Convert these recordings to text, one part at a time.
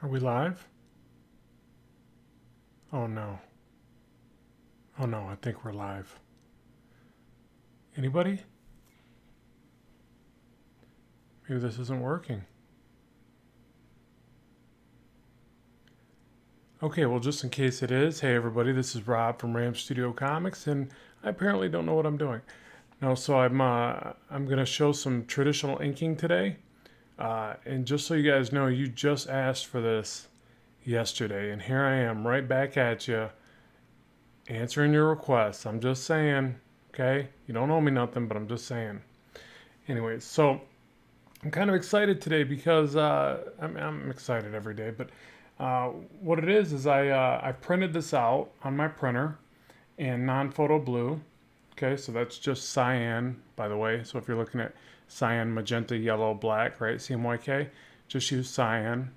Are we live? Oh no. Oh no, I think we're live. Anybody? Maybe this isn't working. Okay, well, just in case it is, hey everybody, this is Rob from Ram Studio Comics, and I apparently don't know what I'm doing. No, so I'm gonna show some traditional inking today, and just so you guys know, you just asked for this yesterday, and here I am, right back at you, answering your requests. I'm just saying, okay? You don't owe me nothing, but I'm just saying. Anyways, so I'm kind of excited today because I'm excited every day, but what it is I printed this out on my printer in non-photo blue. Okay, so that's just cyan, by the way. So if you're looking at cyan, magenta, yellow, black, right, CMYK, just use cyan.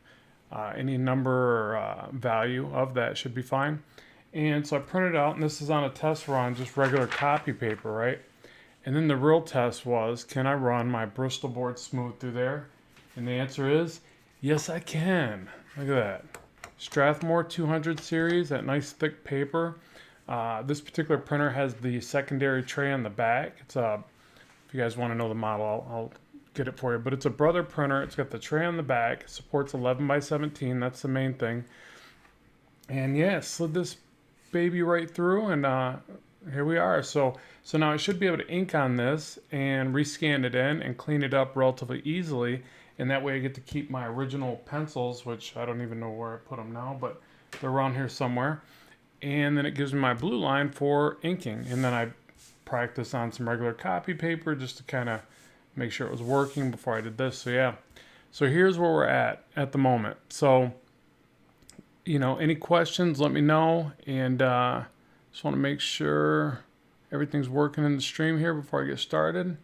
Any number or value of that should be fine. And so I printed it out, and this is on a test run, just regular copy paper, right? And then the real test was, can I run my Bristol board smooth through there? And the answer is, yes, I can. Look at that. Strathmore 200 series, that nice thick paper. This particular printer has the secondary tray on the back. It's if you guys want to know the model, I'll get it for you. But it's a Brother printer. It's got the tray on the back. It supports 11 by 17. That's the main thing. And yeah, slid this baby right through, and here we are. So now I should be able to ink on this and rescan it in and clean it up relatively easily. And that way I get to keep my original pencils, which I don't even know where I put them now, but they're around here somewhere. And then it gives me my blue line for inking. And then I practice on some regular copy paper just to kind of make sure it was working before I did this. So yeah. So here's where we're at the moment. So, any questions, let me know. And just want to make sure everything's working in the stream here before I get started.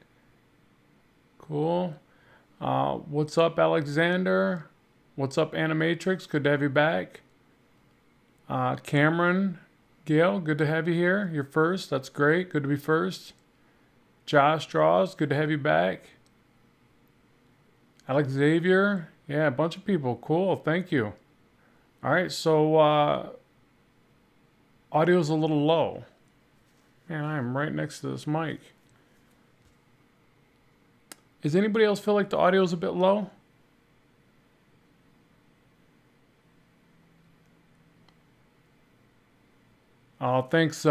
Cool. What's up, Alexander? What's up, Animatrix? Good to have you back. Cameron, Gail, good to have you here. You're first. That's great. Good to be first. Josh Draws, good to have you back. Alex Xavier, yeah, a bunch of people. Cool. Thank you. All right, so audio's a little low. Man, I'm right next to this mic. Does anybody else feel like the audio's a bit low? Oh, thanks,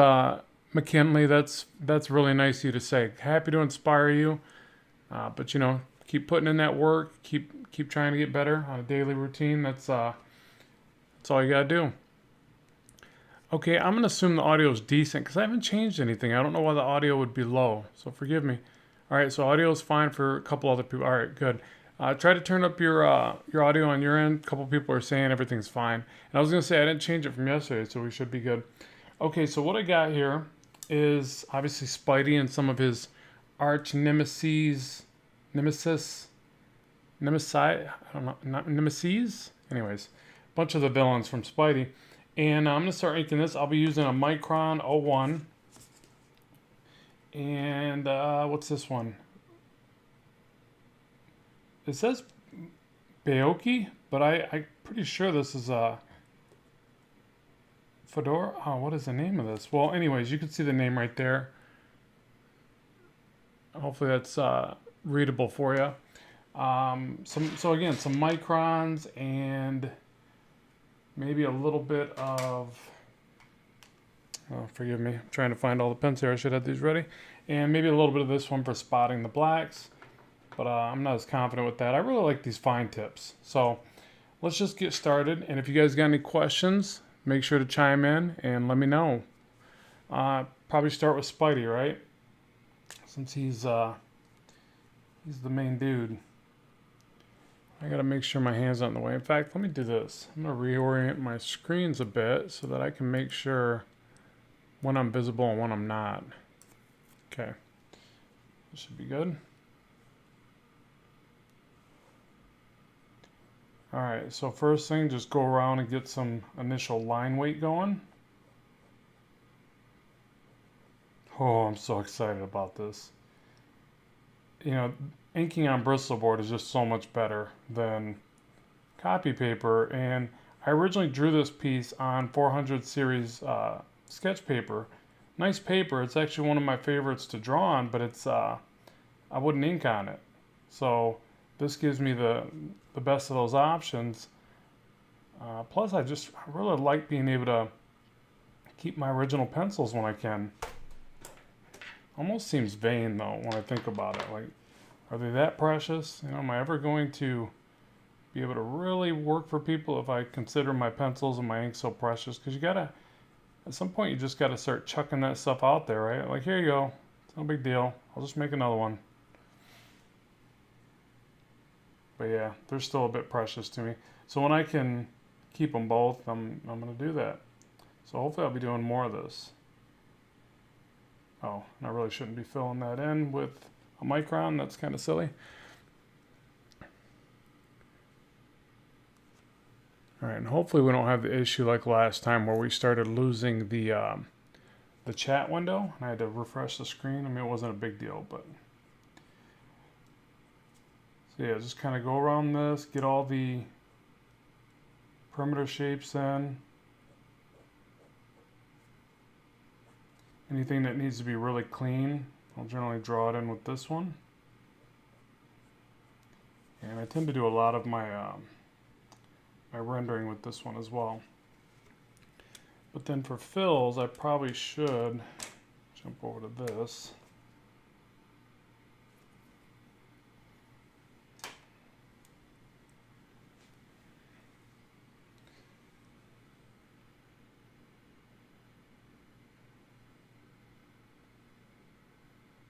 McKinley. That's really nice of you to say. Happy to inspire you, but keep putting in that work. Keep trying to get better on a daily routine. That's all you gotta do. Okay, I'm gonna assume the audio is decent because I haven't changed anything. I don't know why the audio would be low, so forgive me. All right, so audio is fine for a couple other people. All right, good. Try to turn up your audio on your end. A couple people are saying everything's fine. And I was gonna say I didn't change it from yesterday, so we should be good. Okay, so what I got here is obviously Spidey and some of his arch nemesis, I don't know, not nemesis? Anyways, a bunch of the villains from Spidey. And I'm going to start inking this. I'll be using a Micron 01. And what's this one? It says Baoki, but I'm pretty sure this is a Fedora. Oh, what is the name of this? Well, anyways, you can see the name right there. Hopefully that's readable for you. So again, some microns and maybe a little bit of, oh, forgive me, I'm trying to find all the pens here. I should have these ready. And maybe a little bit of this one for spotting the blacks, but I'm not as confident with that. I really like these fine tips. So let's just get started. And if you guys got any questions, make sure to chime in and let me know. Probably start with Spidey, right? Since he's the main dude. I gotta make sure my hand's not in the way. In fact, let me do this. I'm gonna reorient my screens a bit so that I can make sure when I'm visible and when I'm not. Okay, this should be good. All right, so first thing, just go around and get some initial line weight going. Oh, I'm so excited about this. Inking on Bristol board is just so much better than copy paper, and I originally drew this piece on 400 series sketch paper. Nice paper. It's actually one of my favorites to draw on, but it's I wouldn't ink on it. So this gives me the best of those options. Plus, I really like being able to keep my original pencils when I can. Almost seems vain though when I think about it. Like, are they that precious? You know, am I ever going to be able to really work for people if I consider my pencils and my ink so precious? Because you gotta, at some point, you just gotta start chucking that stuff out there, right? Like, here you go. It's no big deal. I'll just make another one. But yeah, they're still a bit precious to me. So when I can keep them both, I'm gonna do that. So hopefully I'll be doing more of this. Oh, and I really shouldn't be filling that in with a micron. That's kind of silly. All right, and hopefully we don't have the issue like last time where we started losing the chat window. And I had to refresh the screen. I mean, it wasn't a big deal, but so yeah, just kind of go around this, get all the perimeter shapes in. Anything that needs to be really clean, I'll generally draw it in with this one. And I tend to do a lot of my my rendering with this one as well. But then for fills, I probably should jump over to this.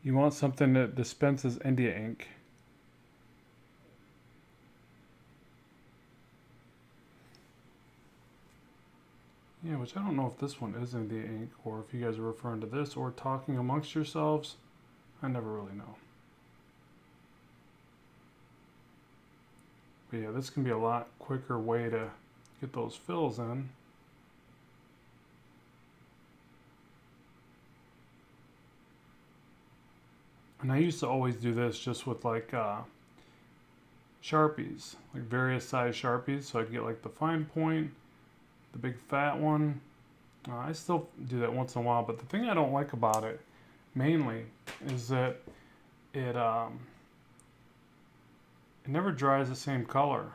You want something that dispenses India ink. Yeah, which I don't know if this one is India ink or if you guys are referring to this or talking amongst yourselves. I never really know. But yeah, this can be a lot quicker way to get those fills in. And I used to always do this just with like Sharpies, like various size Sharpies. So I'd get like the fine point, the big fat one. I still do that once in a while, but the thing I don't like about it mainly is that it never dries the same color.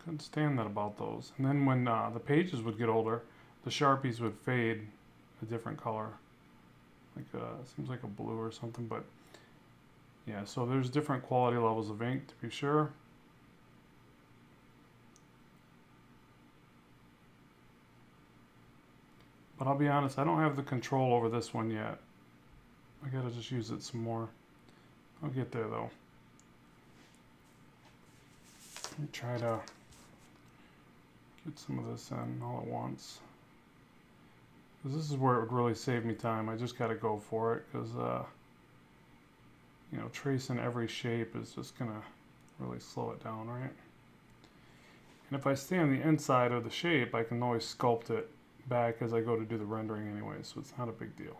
Couldn't stand that about those. And then when the pages would get older, the Sharpies would fade a different color. Like seems like a blue or something, but yeah, so there's different quality levels of ink to be sure. But I'll be honest, I don't have the control over this one yet. I gotta just use it some more. I'll get there though. Let me try to get some of this in all at once. Because this is where it would really save me time. I just gotta go for it because you know, tracing every shape is just gonna really slow it down, right? And if I stay on the inside of the shape, I can always sculpt it back as I go to do the rendering anyway, so it's not a big deal.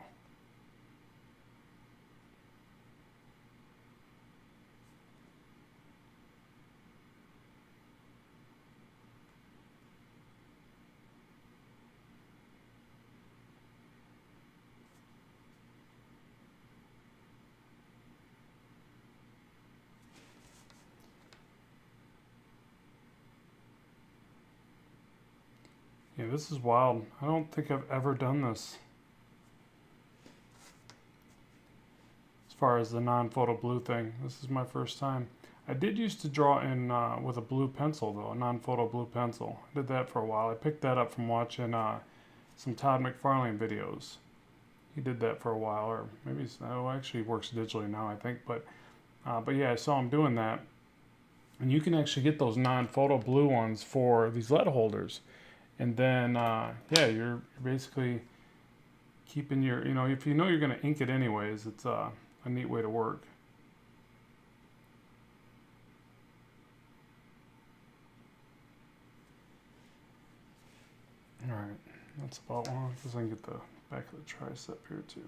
Yeah, this is wild. I don't think I've ever done this. As far as the non-photo blue thing, this is my first time. I did used to draw in with a blue pencil though, a non-photo blue pencil. I did that for a while. I picked that up from watching some Todd McFarlane videos. He did that for a while, or maybe actually works digitally now, I think. But yeah, I saw him doing that. And you can actually get those non-photo blue ones for these lead holders. And then, yeah, you're basically keeping your, you know, if you know you're going to ink it anyways, it's a neat way to work. All right, that's about one, because I can get the back of the tricep here too.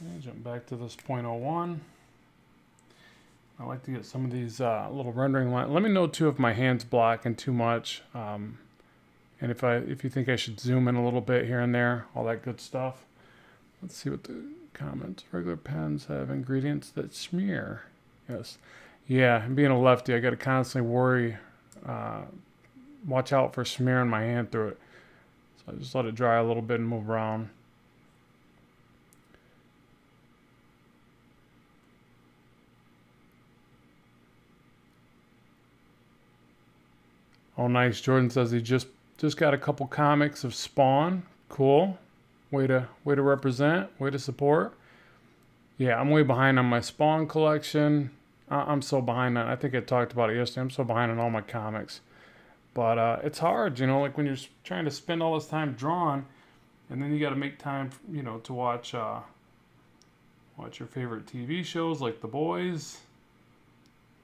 Okay, jump back to this 0.01. I like to get some of these little rendering lines. Let me know too if my hand's blocking too much, and if you think I should zoom in a little bit here and there, all that good stuff. Let's see what the comments. Regular pens have ingredients that smear. Yes, yeah. And being a lefty, I got to constantly worry, watch out for smearing my hand through it. So I just let it dry a little bit and move around. Oh, nice. Jordan says he just got a couple comics of Spawn. Cool. Way to represent. Way to support. Yeah, I'm way behind on my Spawn collection. I'm so behind on. I think I talked about it yesterday. I'm so behind on all my comics. But it's hard, you know, like when you're trying to spend all this time drawing, and then you got to make time, you know, to watch your favorite TV shows like The Boys,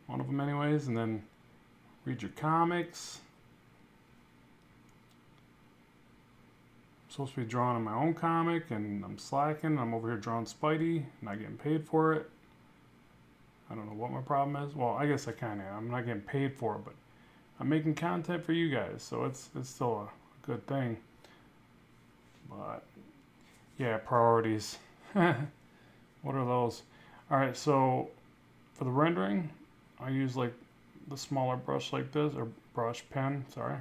one of them anyways, and then read your comics. I'm supposed to be drawing on my own comic, and I'm slacking. I'm over here drawing Spidey, not getting paid for it. I don't know what my problem is. Well, I guess I kind of am. I'm not getting paid for it, but I'm making content for you guys, so it's still a good thing. But yeah, priorities. What are those? All right, so for the rendering, I use like the smaller brush like this, or brush pen, sorry,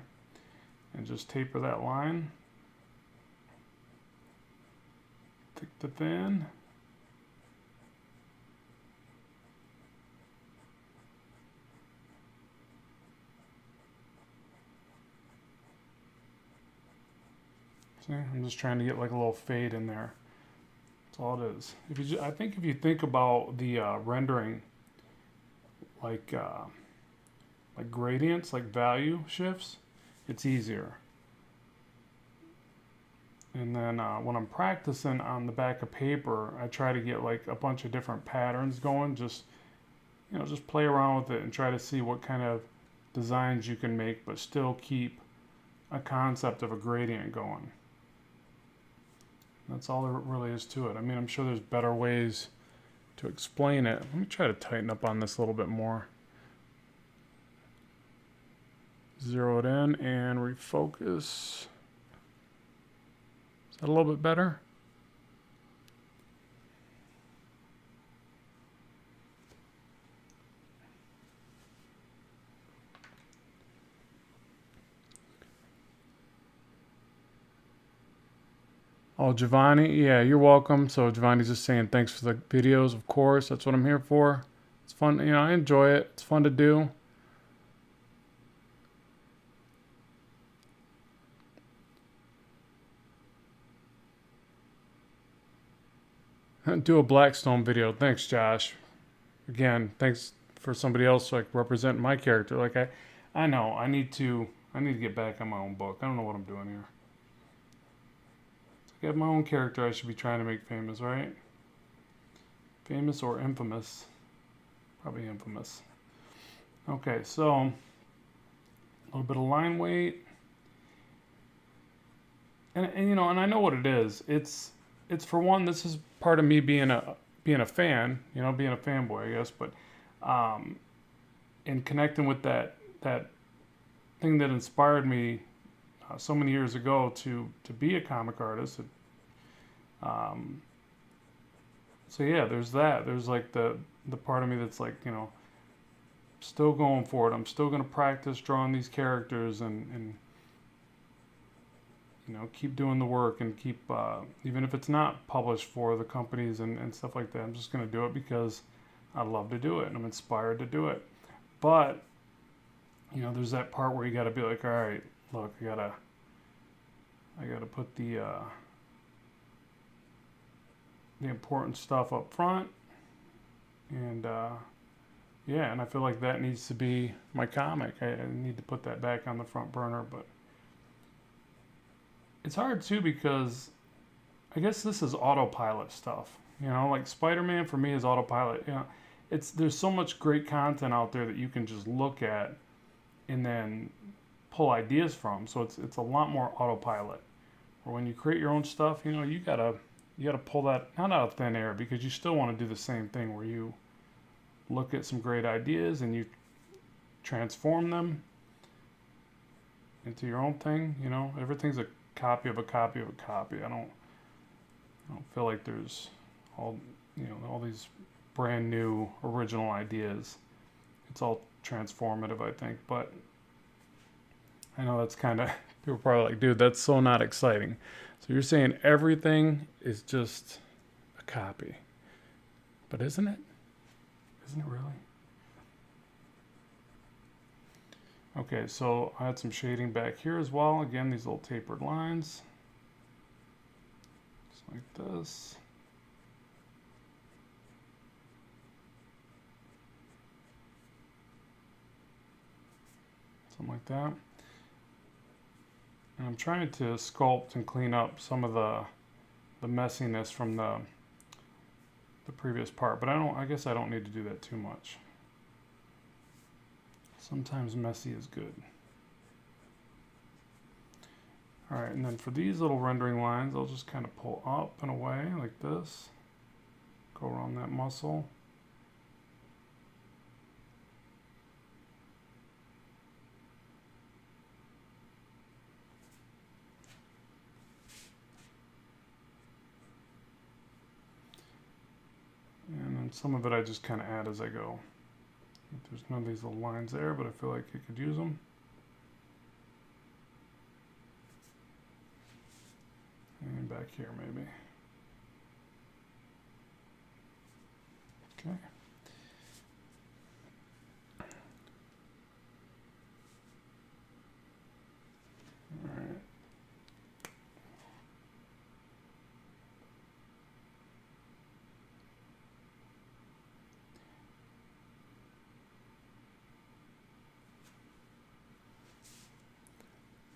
and just taper that line. Thick to thin. See, I'm just trying to get like a little fade in there. That's all it is. I think if you think about the rendering, like gradients, like value shifts, it's easier. And then when I'm practicing on the back of paper, I try to get like a bunch of different patterns going. Just, you know, just play around with it and try to see what kind of designs you can make, but still keep a concept of a gradient going. That's all there really is to it. I mean, I'm sure there's better ways to explain it. Let me try to tighten up on this a little bit more. Zero it in and refocus. Is that a little bit better? Oh, Giovanni, yeah, you're welcome. So Giovanni's just saying thanks for the videos, of course. That's what I'm here for. It's fun, you know, I enjoy it. It's fun to do. Do a Blackstone video. Thanks, Josh. Again, thanks for somebody else like representing my character. Like I know I need to get back on my own book. I don't know what I'm doing here. I have my own character I should be trying to make famous, right? Famous or infamous? Probably infamous. Okay, so a little bit of line weight. And you know, and I know what it is. It's for one, this is part of me being a fan, you know, being a fanboy, I guess, but in connecting with that thing that inspired me so many years ago to be a comic artist. So yeah, there's that. There's like the part of me that's like, you know, still going for it. I'm still going to practice drawing these characters and you know, keep doing the work and keep, even if it's not published for the companies and stuff like that, I'm just going to do it because I love to do it and I'm inspired to do it. But, you know, there's that part where you got to be like, all right, look, I gotta put the important stuff up front, and yeah, and I feel like that needs to be my comic. I need to put that back on the front burner, but it's hard too because I guess this is autopilot stuff. You know, like Spider-Man for me is autopilot. You know, there's so much great content out there that you can just look at and then pull ideas from. So it's a lot more autopilot. Or when you create your own stuff, you know, you gotta you got to pull that not out of thin air, because you still want to do the same thing where you look at some great ideas and you transform them into your own thing. You know, everything's a copy of a copy of a copy. I don't feel like there's all these brand new original ideas. It's all transformative, I think, but I know that's kind of, people are probably like, dude, that's so not exciting. So you're saying everything is just a copy, but isn't it? Isn't it really? Okay, so I had some shading back here as well. Again, these little tapered lines, just like this. Something like that. And I'm trying to sculpt and clean up some of the messiness from the previous part, but I guess I don't need to do that too much. Sometimes messy is good. All right, and then for these little rendering lines, I'll just kind of pull up and away like this. Go around that muscle. And then some of it I just kind of add as I go. There's none of these little lines there, but I feel like I could use them. And back here maybe. Okay. All right.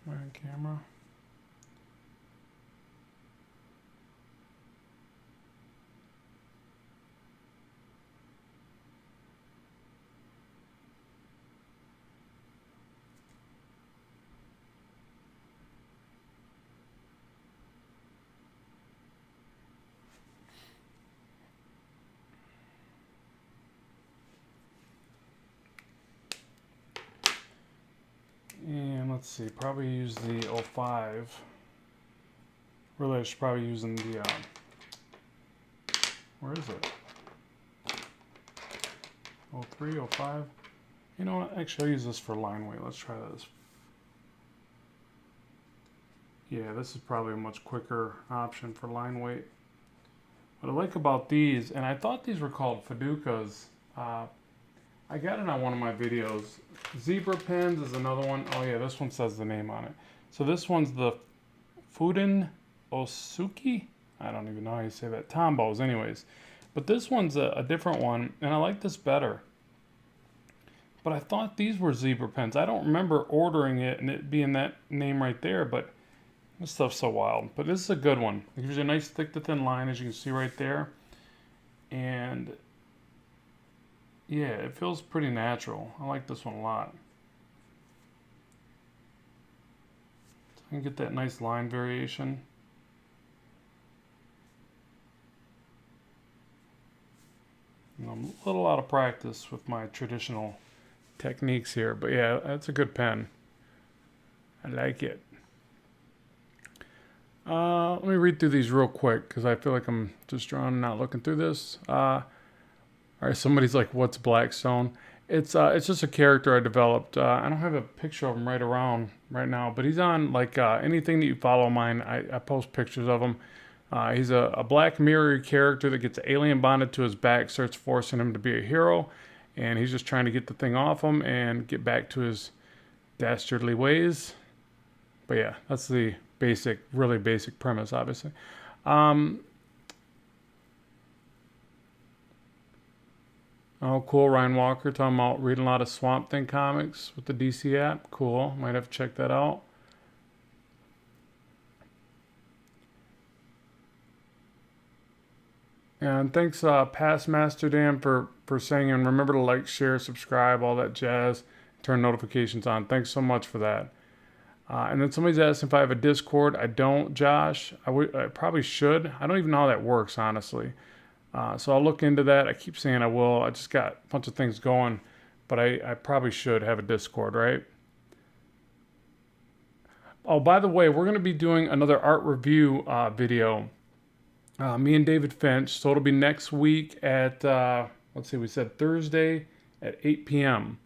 Right on camera. And let's see, probably use the 05. Really, I should probably use the, where is it? 03, 05. You know what, actually I'll use this for line weight. Let's try this. Yeah, this is probably a much quicker option for line weight. What I like about these, and I thought these were called Fidukas. I got it on one of my videos. Zebra pens is another one. Oh yeah, this one says the name on it. So this one's the Fuden Osuki. I don't even know how you say that. Tombos, anyways. But this one's a different one, and I like this better. But I thought these were zebra pens. I don't remember ordering it and it being that name right there, but this stuff's so wild. But this is a good one. It gives you a nice thick to thin line, as you can see right there. And yeah, it feels pretty natural. I like this one a lot. So I can get that nice line variation. And I'm a little out of practice with my traditional techniques here, but yeah, that's a good pen. I like it. Let me read through these real quick because I feel like I'm just drawing and not looking through this. All right, somebody's like, "What's Blackstone?" It's just a character I developed. I don't have a picture of him right now, but he's on like anything that you follow mine. I post pictures of him. He's a Black Mirror character that gets alien bonded to his back, starts forcing him to be a hero, and he's just trying to get the thing off him and get back to his dastardly ways. But yeah, that's the basic, really basic premise, obviously. Oh, cool. Ryan Walker talking about reading a lot of Swamp Thing comics with the DC app. Cool. Might have to check that out. And thanks, Past Master Dan, for saying, and remember to like, share, subscribe, all that jazz, turn notifications on. Thanks so much for that. And then somebody's asking if I have a Discord. I don't, Josh. I probably should. I don't even know how that works, honestly. So I'll look into that. I keep saying I will. I just got a bunch of things going, but I probably should have a Discord, right? Oh, by the way, we're going to be doing another art review video. Me and David Finch. So it'll be next week at, let's see, we said Thursday at 8 p.m.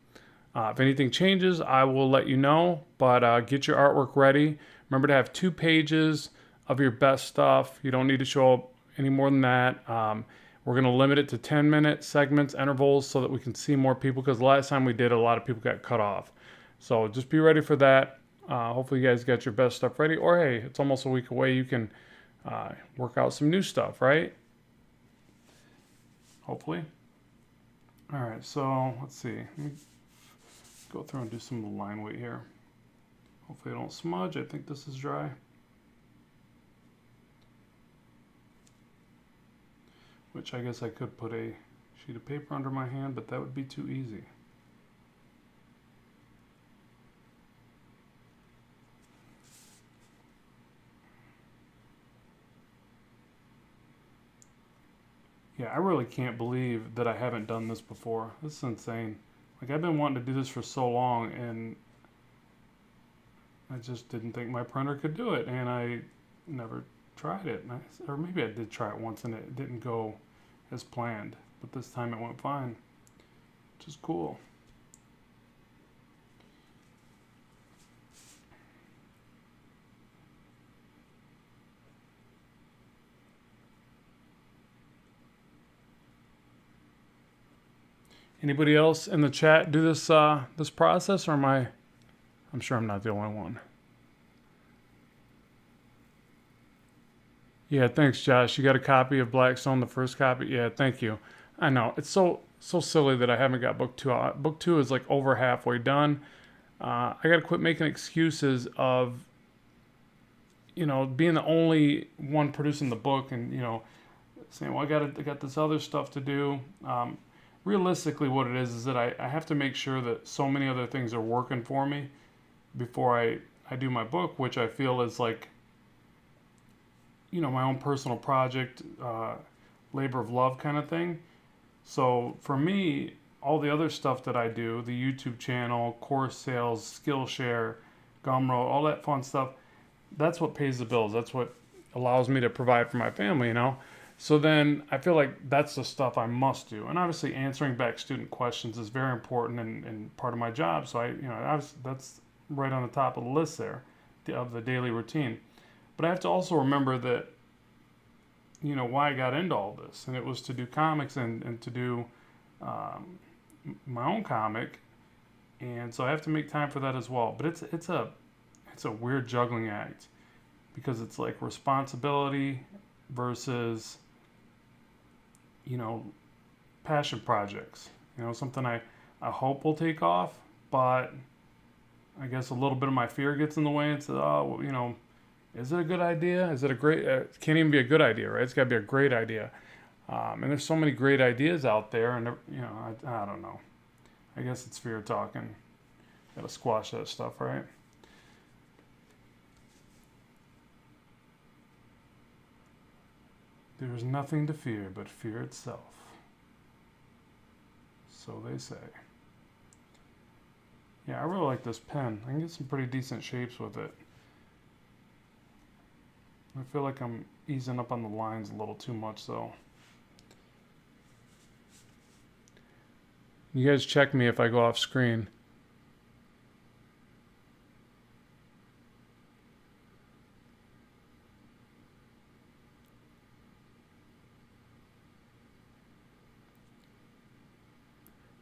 If anything changes, I will let you know. But get your artwork ready. Remember to have 2 pages of your best stuff. You don't need to show up any more than that. We're going to limit it to 10-minute segments, intervals, so that we can see more people. Because the last time we did, a lot of people got cut off. So just be ready for that. Hopefully you guys got your best stuff ready. Or hey, it's almost a week away. You can work out some new stuff, right? Hopefully. All right, so let's see. Let me go through and do some of the line weight here. Hopefully I don't smudge. I think this is dry. Which I guess I could put a sheet of paper under my hand, but that would be too easy. Yeah, I really can't believe that I haven't done this before. This is insane. Like, I've been wanting to do this for so long, and I just didn't think my printer could do it, and I never tried it. Or maybe I did try it once, and it didn't go as planned. But this time it went fine, which is cool. Anybody else in the chat do this this process, or am I? I'm sure I'm not the only one. Yeah, thanks, Josh. You got a copy of Blackstone, the first copy? Yeah, thank you. I know it's so silly that I haven't got book 2 out. Book 2 is like over halfway done. I got to quit making excuses of, being the only one producing the book, and saying, well, I got this other stuff to do. Realistically, what it is that I have to make sure that so many other things are working for me before I do my book, which I feel is like, my own personal project, labor of love kind of thing. So for me, all the other stuff that I do, the YouTube channel, course sales, Skillshare, Gumroad, all that fun stuff, that's what pays the bills. That's what allows me to provide for my family, So then I feel like that's the stuff I must do. And obviously answering back student questions is very important and part of my job. So that's right on the top of the list there of the daily routine. But I have to also remember that, why I got into all this. And it was to do comics and to do my own comic. And so I have to make time for that as well. But it's a weird juggling act, because it's like responsibility versus passion projects. Something I hope will take off, but I guess a little bit of my fear gets in the way and says, is it a good idea? Is it a great, it can't even be a good idea, right? It's got to be a great idea. And there's so many great ideas out there, and I don't know. I guess it's fear talking. Got to squash that stuff, right? There is nothing to fear but fear itself. So they say. Yeah, I really like this pen. I can get some pretty decent shapes with it. I feel like I'm easing up on the lines a little too much, though. You guys check me if I go off screen.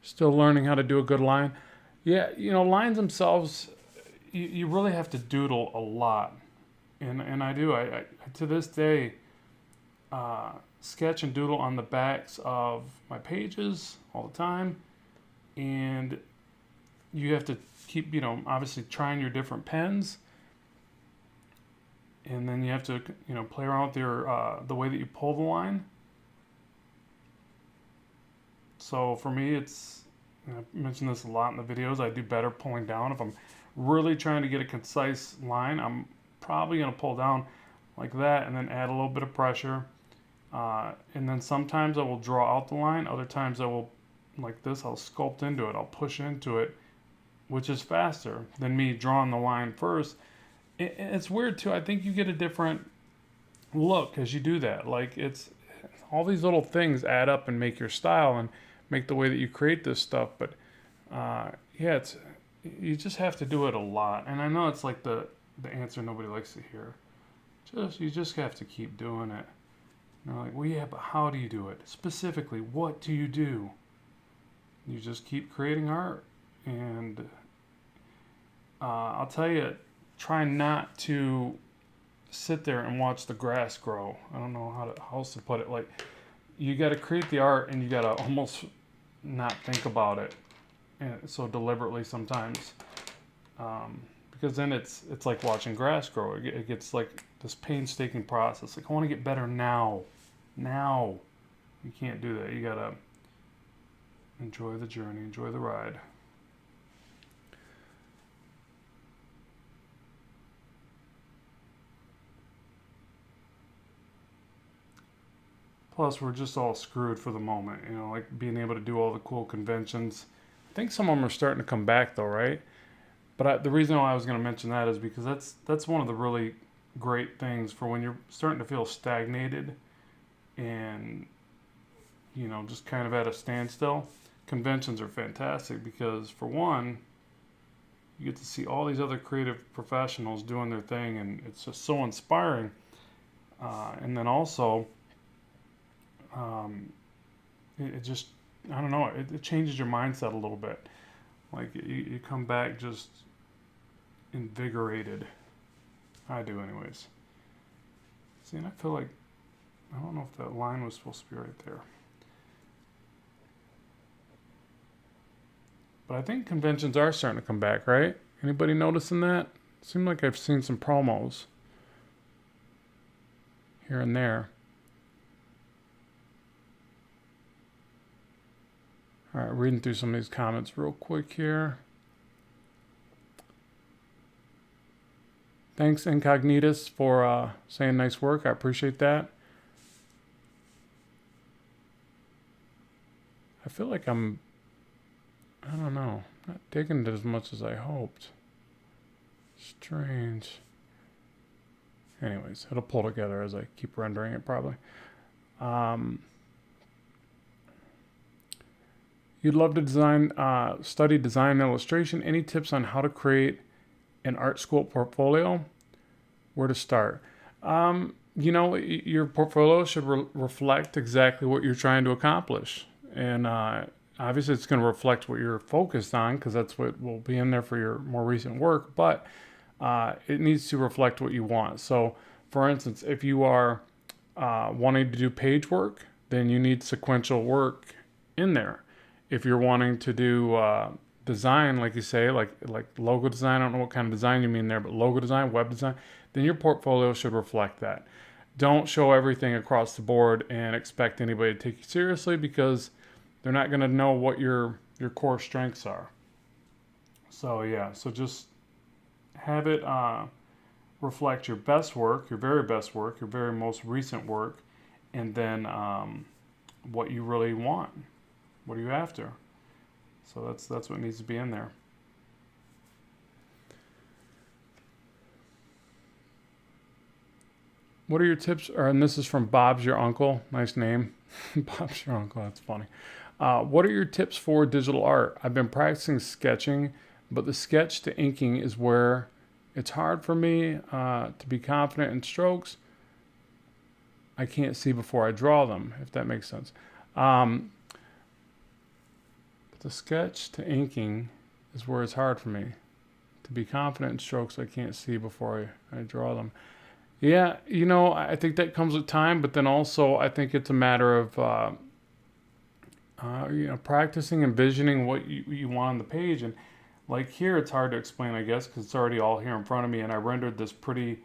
Still learning how to do a good line. Yeah, lines themselves, you really have to doodle a lot. And I do. I to this day, sketch and doodle on the backs of my pages all the time. And you have to keep, obviously trying your different pens. And then you have to, play around with your the way that you pull the line. So for me, it's, I mentioned this a lot in the videos, I do better pulling down if I'm really trying to get a concise line, I'm probably going to pull down like that and then add a little bit of pressure. And then sometimes I will draw out the line. Other times I will, like this, I'll sculpt into it. I'll push into it, which is faster than me drawing the line first. It's weird too. I think you get a different look as you do that. Like it's all these little things add up and make your style and make the way that you create this stuff. But yeah, it's you just have to do it a lot. And I know it's like the answer nobody likes to hear. You just have to keep doing it. And they're like, well, yeah, but how do you do it? Specifically, what do you do? You just keep creating art. And I'll tell you, try not to sit there and watch the grass grow. I don't know how else to put it. Like, you got to create the art and you got to almost not think about it so deliberately sometimes. Because then it's like watching grass grow. It gets like this painstaking process. Like, I want to get better now. Now. You can't do that. You got to enjoy the journey, enjoy the ride. Plus, we're just all screwed for the moment, you know, like being able to do all the cool conventions. I think some of them are starting to come back, though, right? But the reason why I was going to mention that is because that's one of the really great things for when you're starting to feel stagnated and, you know, just kind of at a standstill. Conventions are fantastic because, for one, you get to see all these other creative professionals doing their thing, and it's just so inspiring. And then also, it just, I don't know, it changes your mindset a little bit. Like, you come back just invigorated. I do anyways. See, and I feel like, I don't know if that line was supposed to be right there. But I think conventions are starting to come back, right? Anybody noticing that? Seems like I've seen some promos here and there. All right, reading through some of these comments real quick here. Thanks, Incognitus, for saying nice work. I appreciate that. I feel like I don't know, not digging it as much as I hoped. Strange. Anyways, it'll pull together as I keep rendering it probably. You'd love to study design and illustration. Any tips on how to create an art school portfolio? Where to start? You know, your portfolio should reflect exactly what you're trying to accomplish. And obviously it's going to reflect what you're focused on, because that's what will be in there for your more recent work. But it needs to reflect what you want. So, for instance, if you are wanting to do page work, then you need sequential work in there. If you're wanting to do design, like you say, like logo design, I don't know what kind of design you mean there, but logo design, web design, then your portfolio should reflect that. Don't show everything across the board and expect anybody to take you seriously, because they're not going to know what your core strengths are. So yeah, so just have it reflect your best work, your very best work, your very most recent work, and then what you really want. What are you after? So that's what needs to be in there. What are your tips? And this is from Bob's Your Uncle. Nice name. Bob's Your Uncle. That's funny. What are your tips for digital art? I've been practicing sketching, but the sketch to inking is where it's hard for me to be confident in strokes. I can't see before I draw them, if that makes sense. The sketch to inking is where it's hard for me to be confident in strokes I can't see before I draw them. Yeah, you know, I think that comes with time, but then also I think it's a matter of you know, practicing, envisioning what you want on the page. And like here, it's hard to explain, I guess, because it's already all here in front of me, and I rendered this pretty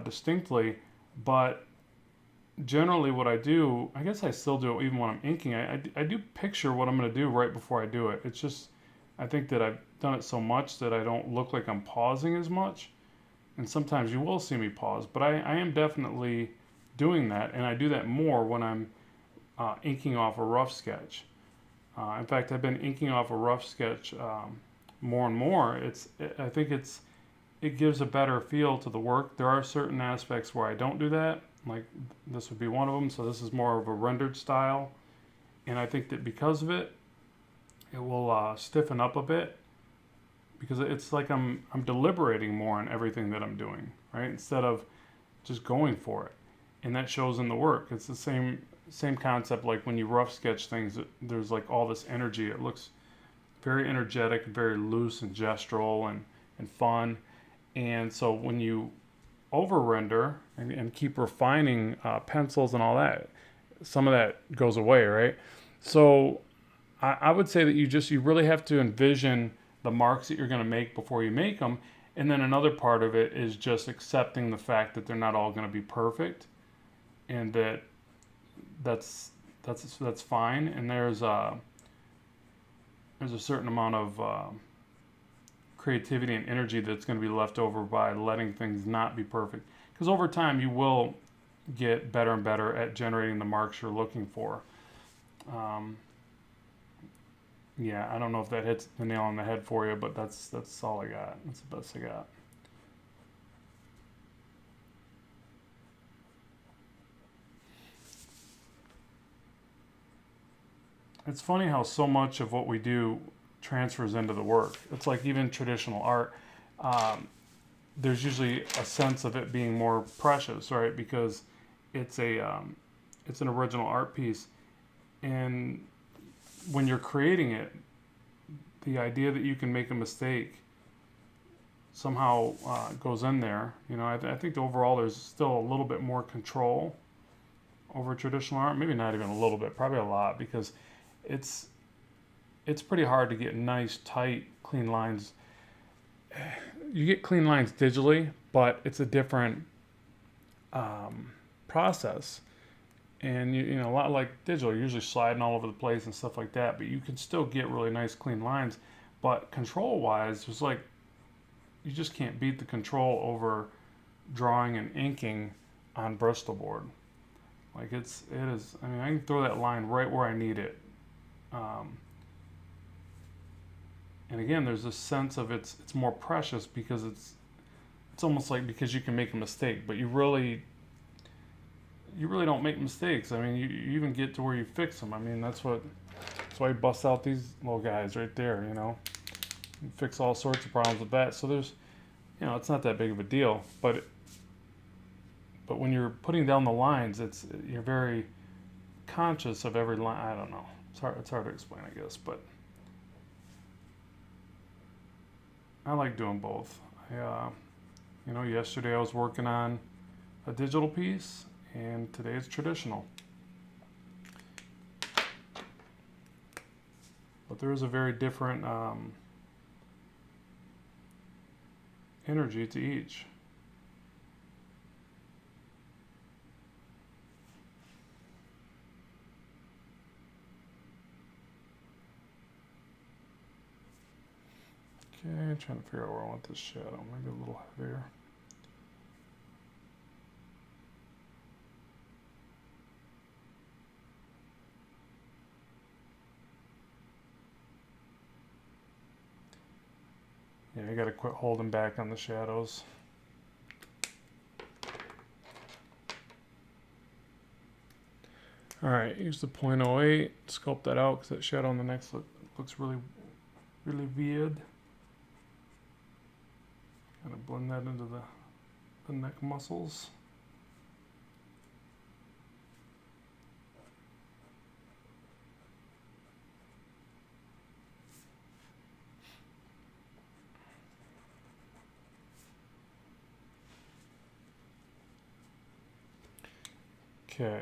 distinctly. But generally what I do, I guess I still do it even when I'm inking, I do picture what I'm going to do right before I do it. It's just, I think that I've done it so much that I don't look like I'm pausing as much. And sometimes you will see me pause, but I am definitely doing that, and I do that more when I'm inking off a rough sketch. In fact, I've been inking off a rough sketch more and more. I think it gives a better feel to the work. There are certain aspects where I don't do that, like this would be one of them. So this is more of a rendered style, and I think that because of it, it will stiffen up a bit because it's like I'm deliberating more on everything that I'm doing, right? Instead of just going for it, and that shows in the work. It's the same concept like when you rough sketch things. There's like all this energy. It looks very energetic, very loose and gestural and fun. And so when you over render and keep refining pencils and all that, some of that goes away, right? So I would say that you really have to envision the marks that you're going to make before you make them. And then another part of it is just accepting the fact that they're not all going to be perfect, and that's that's fine. And there's a certain amount of creativity and energy that's going to be left over by letting things not be perfect. Because over time, you will get better and better at generating the marks you're looking for. Um, yeah, I don't know if that hits the nail on the head for you, but that's all I got. That's the best I got. It's funny how so much of what we do transfers into the work. It's like even traditional art. Um, there's usually a sense of it being more precious, right? Because it's it's an original art piece, and when you're creating it, the idea that you can make a mistake somehow goes in there. You know, I think overall there's still a little bit more control over traditional art. Maybe not even a little bit, probably a lot, because it's it's pretty hard to get nice, tight, clean lines. You get clean lines digitally, but it's a different process. And you know, a lot like digital, you're usually sliding all over the place and stuff like that. But you can still get really nice, clean lines. But control-wise, it's like you just can't beat the control over drawing and inking on Bristol board. Like it is. I mean, I can throw that line right where I need it. Um, and again, there's this sense of it's more precious because it's almost like because you can make a mistake, but you really don't make mistakes. I mean, you even get to where you fix them. I mean, that's why you bust out these little guys right there. You know, you fix all sorts of problems with that. So there's, you know, it's not that big of a deal. But when you're putting down the lines, you're very conscious of every line. I don't know. It's hard to explain, I guess, but I like doing both. You know, yesterday I was working on a digital piece, and today it's traditional. But there is a very different energy to each. Okay, trying to figure out where I want this shadow. Maybe a little heavier. Yeah, you gotta quit holding back on the shadows. Alright, use the 0.08, sculpt that out because that shadow on the neck looks really, really weird. Kind of blend that into the neck muscles. Okay.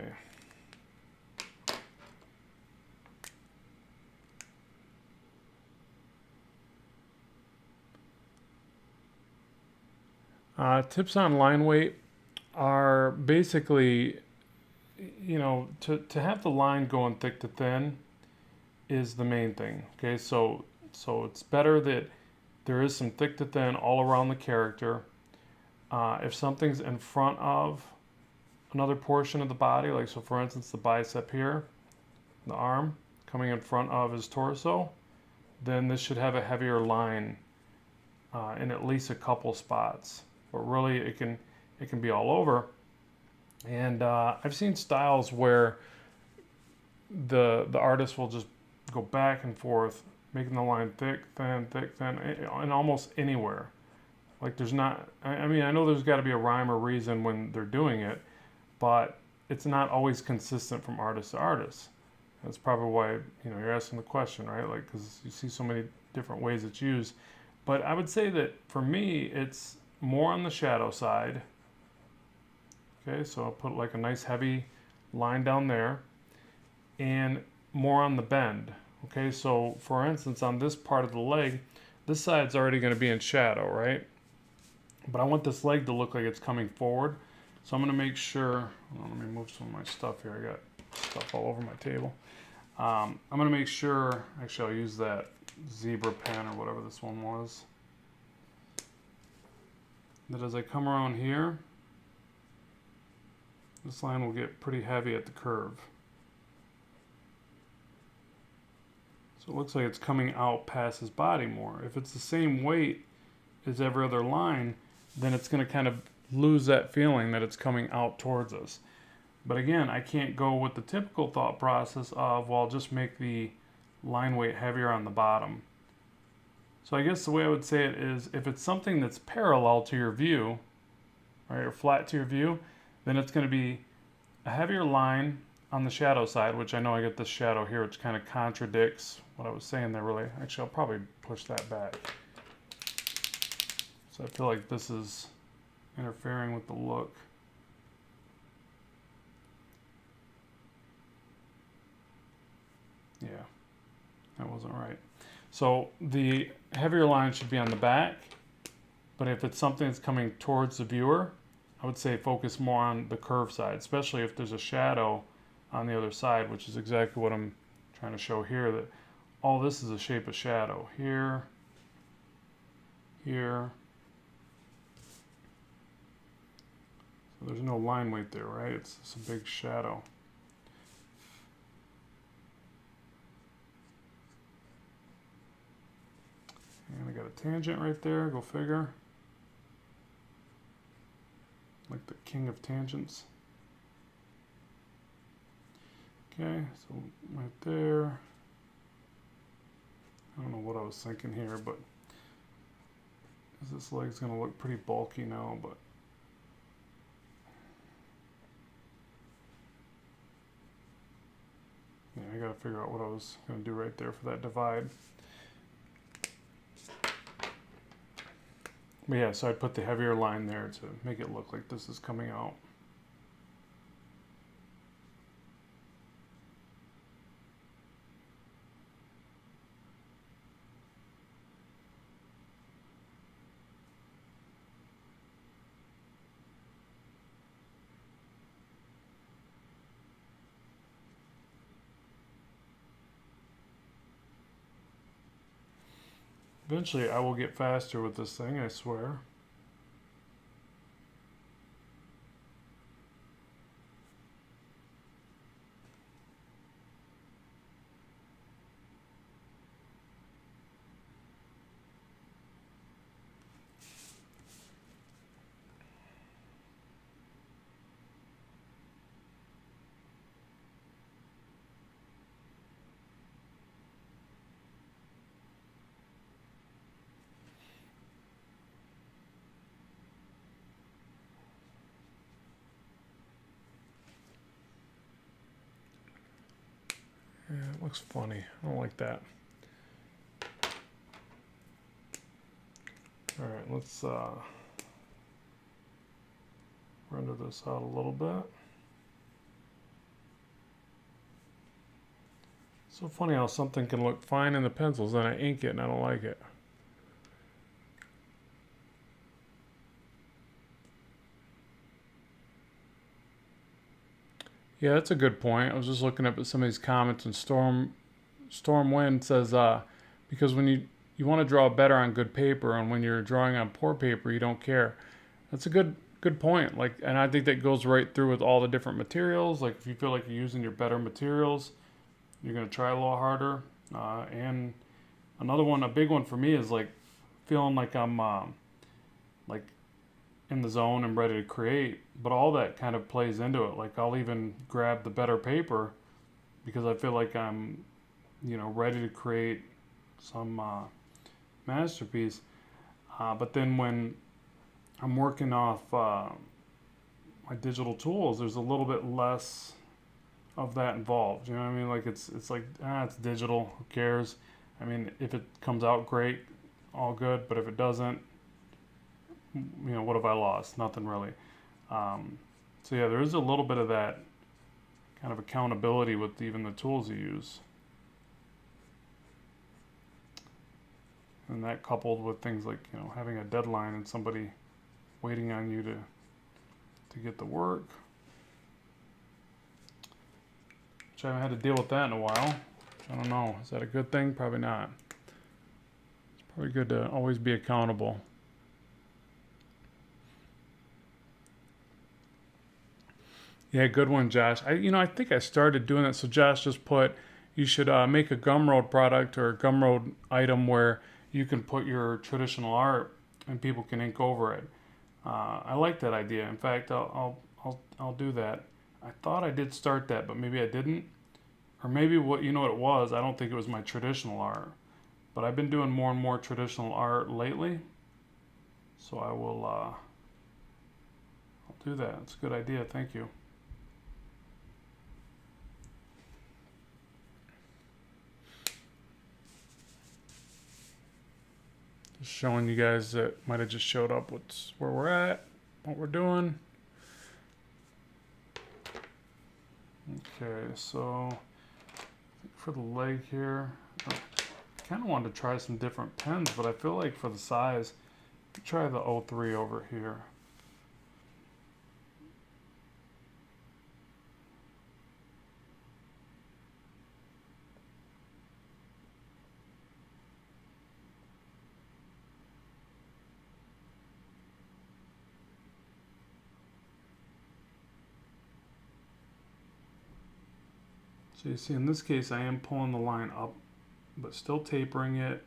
Tips on line weight are basically, you know, to have the line going thick to thin is the main thing. Okay, so So it's better that there is some thick to thin all around the character. If something's in front of another portion of the body, like so for instance the bicep here, the arm coming in front of his torso, then this should have a heavier line in at least a couple spots. But really it can be all over. And I've seen styles where the artist will just go back and forth, making the line thick, thin, and almost anywhere. Like there's not, I mean, I know there's got to be a rhyme or reason when they're doing it, but it's not always consistent from artist to artist. That's probably why, you're asking the question, right? Like, because you see so many different ways it's used. But I would say that for me, it's more on the shadow side. Okay, so I'll put like a nice heavy line down there, and more on the bend. Okay, so for instance, on this part of the leg, this side's already going to be in shadow, right? But I want this leg to look like it's coming forward. So I'm going to make sure, let me move some of my stuff here. I got stuff all over my table. I'm going to make sure, actually I'll use that zebra pen or whatever this one was, that as I come around here, this line will get pretty heavy at the curve. So it looks like it's coming out past his body more. If it's the same weight as every other line, then it's going to kind of lose that feeling that it's coming out towards us. But again, I can't go with the typical thought process of, well, just make the line weight heavier on the bottom. So I guess the way I would say it is, if it's something that's parallel to your view, right, or flat to your view, then it's going to be a heavier line on the shadow side, which I know I get this shadow here, which kind of contradicts what I was saying there really. Actually, I'll probably push that back. So I feel like this is interfering with the look. Yeah, that wasn't right. So the heavier line should be on the back, but if it's something that's coming towards the viewer, I would say focus more on the curve side, especially if there's a shadow on the other side, which is exactly what I'm trying to show here, that all this is a shape of shadow. Here, here. So there's no line weight there, right? It's a big shadow. And I got a tangent right there, go figure. Like the king of tangents. Okay, so right there. I don't know what I was thinking here, but this leg's gonna look pretty bulky now, but yeah, I gotta figure out what I was gonna do right there for that divide. But yeah, so I put the heavier line there to make it look like this is coming out. Eventually I will get faster with this thing, I swear. Yeah, it looks funny. I don't like that. All right, let's render this out a little bit. So funny how something can look fine in the pencils, then I ink it and I don't like it. Yeah, that's a good point. I was just looking up at some of these comments, and Stormwind says, because when you want to draw better on good paper, and when you're drawing on poor paper, you don't care. That's a good point. Like, and I think that goes right through with all the different materials. Like, if you feel like you're using your better materials, you're gonna try a little harder. And another one, a big one for me, is like feeling like I'm like in the zone and ready to create. But all that kind of plays into it. Like, I'll even grab the better paper because I feel like I'm, ready to create some masterpiece. But then when I'm working off my digital tools, there's a little bit less of that involved. You know what I mean? Like, it's like, it's digital. Who cares? I mean, if it comes out great, all good. But if it doesn't, what have I lost? Nothing really. So yeah, there is a little bit of that kind of accountability with even the tools you use. And that coupled with things like, having a deadline and somebody waiting on you to get the work. Which I haven't had to deal with that in a while. I don't know. Is that a good thing? Probably not. It's probably good to always be accountable. Yeah, good one, Josh. I think I started doing that. So Josh just put, you should make a Gumroad product or a Gumroad item where you can put your traditional art and people can ink over it. I like that idea. In fact, I'll do that. I thought I did start that, but maybe I didn't. Or maybe what it was. I don't think it was my traditional art, but I've been doing more and more traditional art lately. So I'll do that. It's a good idea. Thank you. Just showing you guys that might have just showed up where we're at, what we're doing. Okay, so for the leg here, I kind of wanted to try some different pens, but I feel like for the size, try the 03 over here. So you see in this case I am pulling the line up, but still tapering it,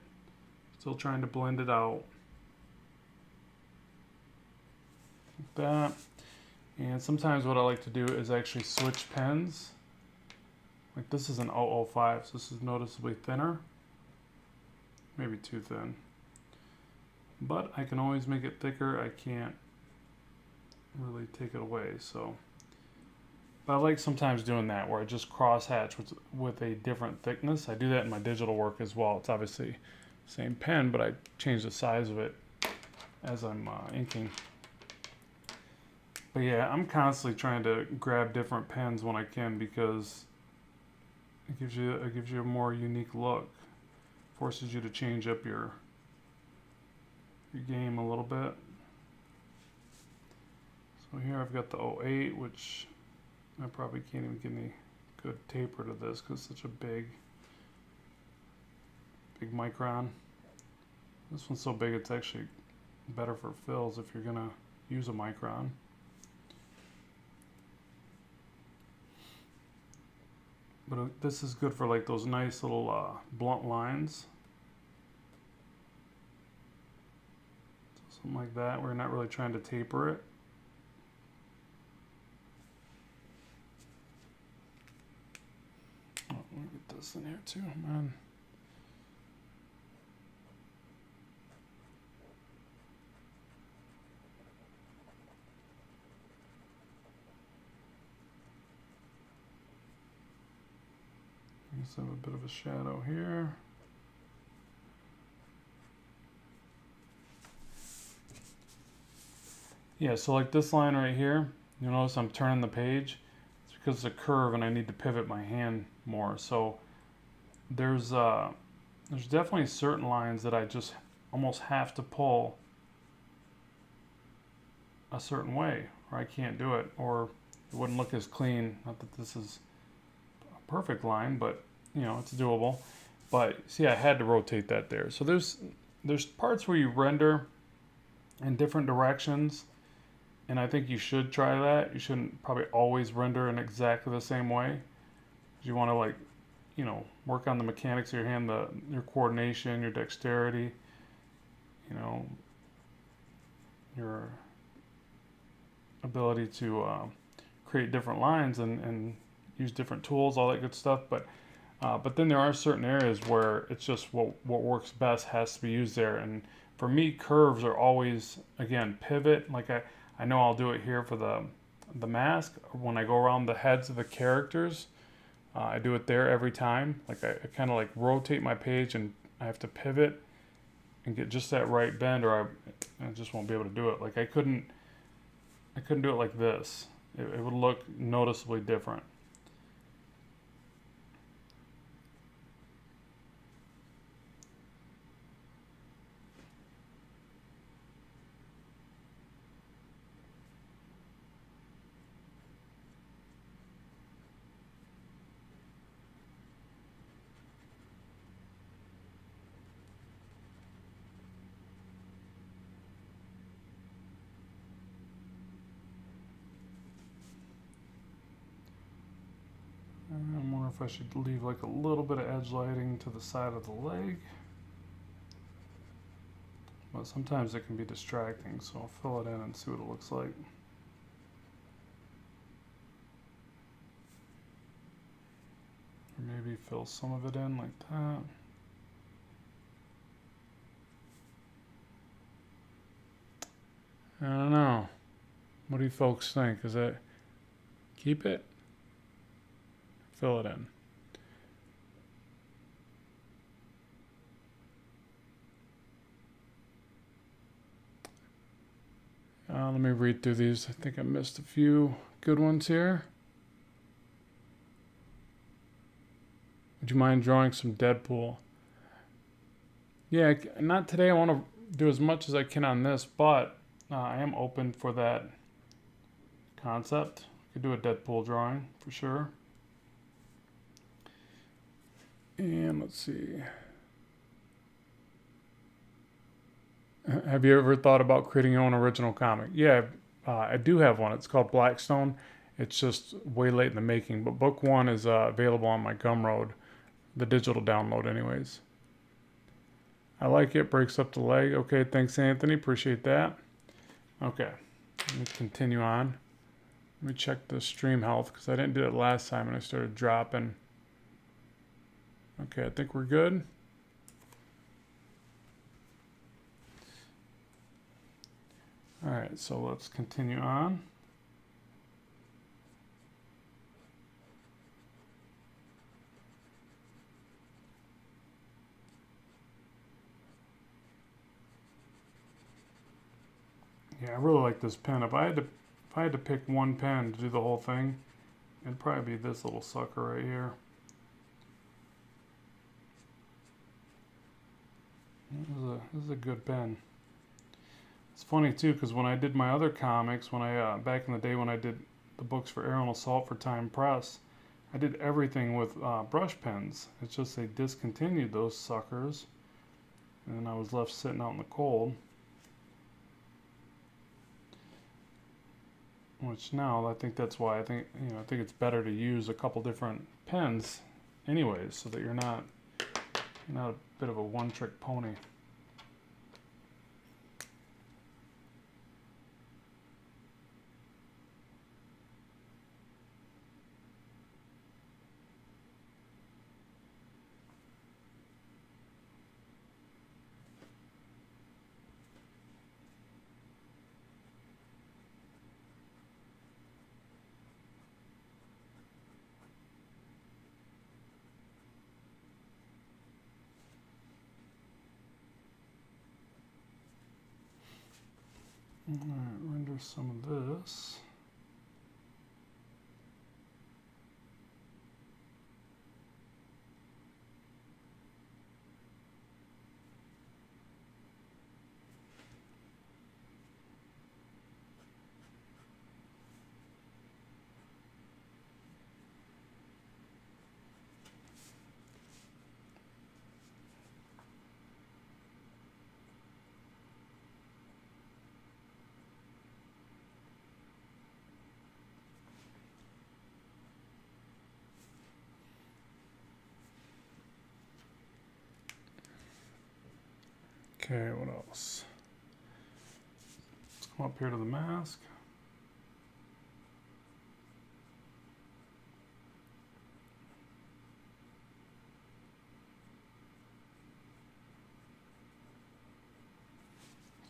still trying to blend it out. Like that. And sometimes what I like to do is actually switch pens. Like, this is an 005, so this is noticeably thinner. Maybe too thin. But I can always make it thicker. I can't really take it away, so. But I like sometimes doing that, where I just cross-hatch with a different thickness. I do that in my digital work as well. It's obviously the same pen, but I change the size of it as I'm inking. But yeah, I'm constantly trying to grab different pens when I can, because it gives you a more unique look. Forces you to change up your game a little bit. So here I've got the 08, which I probably can't even get any good taper to this because it's such a big micron. This one's so big it's actually better for fills if you're gonna use a micron. But this is good for like those nice little blunt lines. So something like that, where you're not really trying to taper it. Oh, let me get this in here too, man. Let's have a bit of a shadow here. Yeah, so like this line right here, you'll notice I'm turning the page. It's because it's a curve and I need to pivot my hand more. So there's definitely certain lines that I just almost have to pull a certain way, or I can't do it, or it wouldn't look as clean. Not that this is a perfect line, but it's doable. But see, I had to rotate that there. So there's parts where you render in different directions, and I think you should try that. You shouldn't probably always render in exactly the same way. You want to, like, work on the mechanics of your hand, your coordination, your dexterity, your ability to create different lines and use different tools, all that good stuff. But then there are certain areas where it's just what works best has to be used there. And for me, curves are always, again, pivot. Like I know I'll do it here for the mask. When I go around the heads of the characters, I do it there every time. Like I kind of like rotate my page and I have to pivot and get just that right bend, or I just won't be able to do it. Like I couldn't do it like this. It would look noticeably different. I'm wondering if I should leave like a little bit of edge lighting to the side of the leg. But sometimes it can be distracting, so I'll fill it in and see what it looks like. Or maybe fill some of it in like that. I don't know. What do you folks think? Is it keep it? Fill it in. Let me read through these. I think I missed a few good ones here. Would you mind drawing some Deadpool? Yeah, not today. I want to do as much as I can on this, but I am open for that concept. I could do a Deadpool drawing for sure. And let's see. Have you ever thought about creating your own original comic? Yeah, I do have one. It's called Blackstone. It's just way late in the making, but book one is available on my Gumroad, the digital download anyways. I like it. Breaks up the leg. Okay, thanks, Anthony. Appreciate that. Okay, let me continue on. Let me check the stream health because I didn't do it last time and I started dropping. Okay, I think we're good. All right, so let's continue on. Yeah, I really like this pen. If I had to pick one pen to do the whole thing, it'd probably be this little sucker right here. This is a good pen. It's funny too, because when I did my other comics, when I back in the day when I did the books for Arrow and Assault for Time Press, I did everything with brush pens. It's just they discontinued those suckers, and I was left sitting out in the cold. Which now I think that's why I think it's better to use a couple different pens, anyways, so that you're not a bit of a one-trick pony. Alright, render some of this. Okay, what else? Let's come up here to the mask.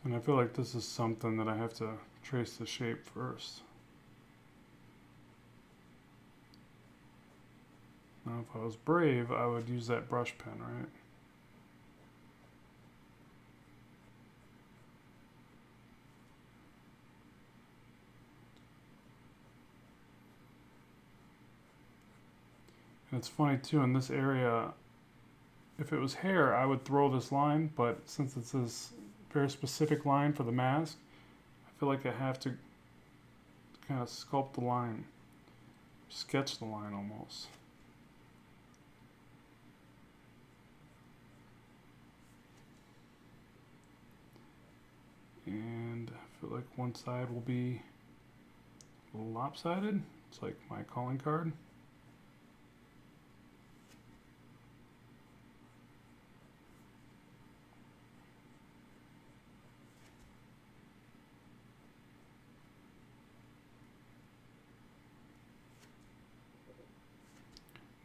And I feel like this is something that I have to trace the shape first. Now, if I was brave, I would use that brush pen, right? And it's funny too, in this area, if it was hair, I would throw this line, but since it's this very specific line for the mask, I feel like I have to kind of sculpt the line, sketch the line almost. And I feel like one side will be a little lopsided. It's like my calling card.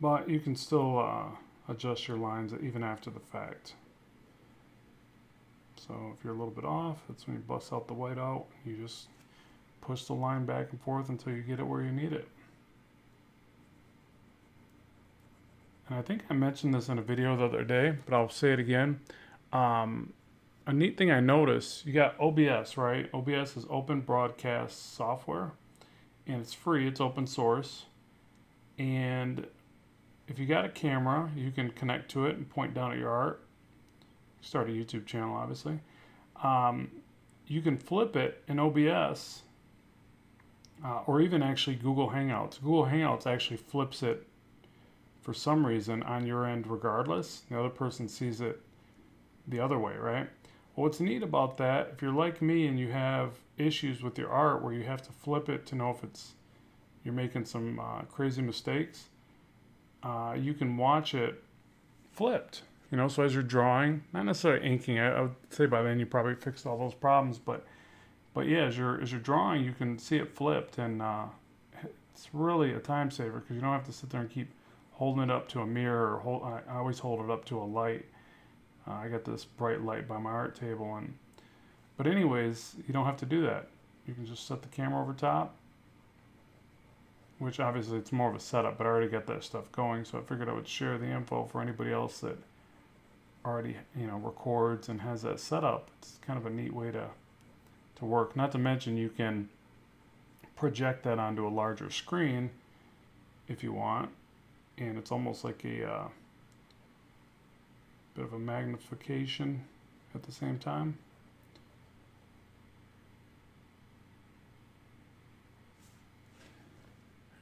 But you can still adjust your lines even after the fact. So if you're a little bit off, that's when you bust out the white out. You just push the line back and forth until you get it where you need it. And I think I mentioned this in a video the other day, but I'll say it again. A neat thing I noticed, you got OBS, right? OBS is open broadcast software, and it's free, it's open source. And if you got a camera, you can connect to it and point down at your art. Start a YouTube channel, obviously. You can flip it in OBS, or even actually Google Hangouts. Google Hangouts actually flips it for some reason on your end regardless. The other person sees it the other way, right? Well, what's neat about that, if you're like me and you have issues with your art where you have to flip it to know if you're making some crazy mistakes, you can watch it flipped. You know, so as you're drawing, not necessarily inking, I would say by then you probably fixed all those problems, but yeah, as you're drawing, you can see it flipped, and it's really a time saver because you don't have to sit there and keep holding it up to a mirror, or I always hold it up to a light. I got this bright light by my art table, but anyways, you don't have to do that. You can just set the camera over top, which obviously it's more of a setup, but I already got that stuff going, so I figured I would share the info for anybody else that already, records and has that set up. It's kind of a neat way to work. Not to mention you can project that onto a larger screen if you want, and it's almost like a bit of a magnification at the same time.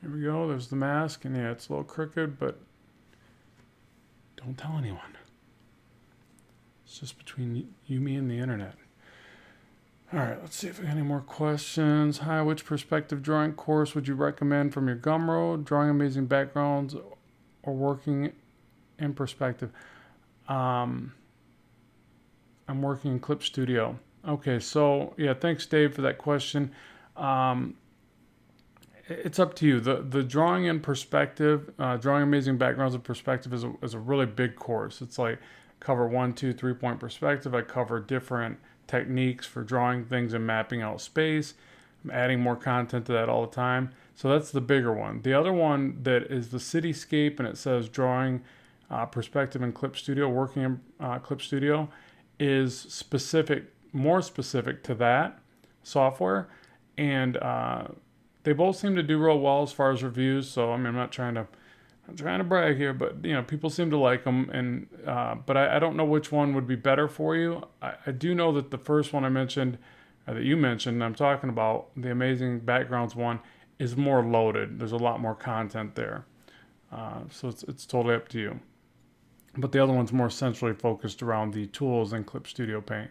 Here we go, there's the mask, and yeah, it's a little crooked, but don't tell anyone. It's just between you, me, and the internet. All right, let's see if we got any more questions. Hi, which perspective drawing course would you recommend from your Gumroad? Drawing amazing backgrounds or working in perspective? I'm working in Clip Studio. Okay, so yeah, thanks Dave for that question. It's up to you. The drawing in perspective, drawing amazing backgrounds in perspective is a really big course. It's like cover 1, 2, 3 point perspective. I cover different techniques for drawing things and mapping out space. I'm adding more content to that all the time. So that's the bigger one. The other one that is the cityscape, and it says drawing perspective in Clip Studio, working in Clip Studio, is more specific to that software. And they both seem to do real well as far as reviews. So I mean, I'm not trying to brag here, but people seem to like them. And but I don't know which one would be better for you. I do know that the first one I mentioned, that you mentioned, I'm talking about the amazing backgrounds one, is more loaded. There's a lot more content there. So it's totally up to you. But the other one's more centrally focused around the tools in Clip Studio Paint.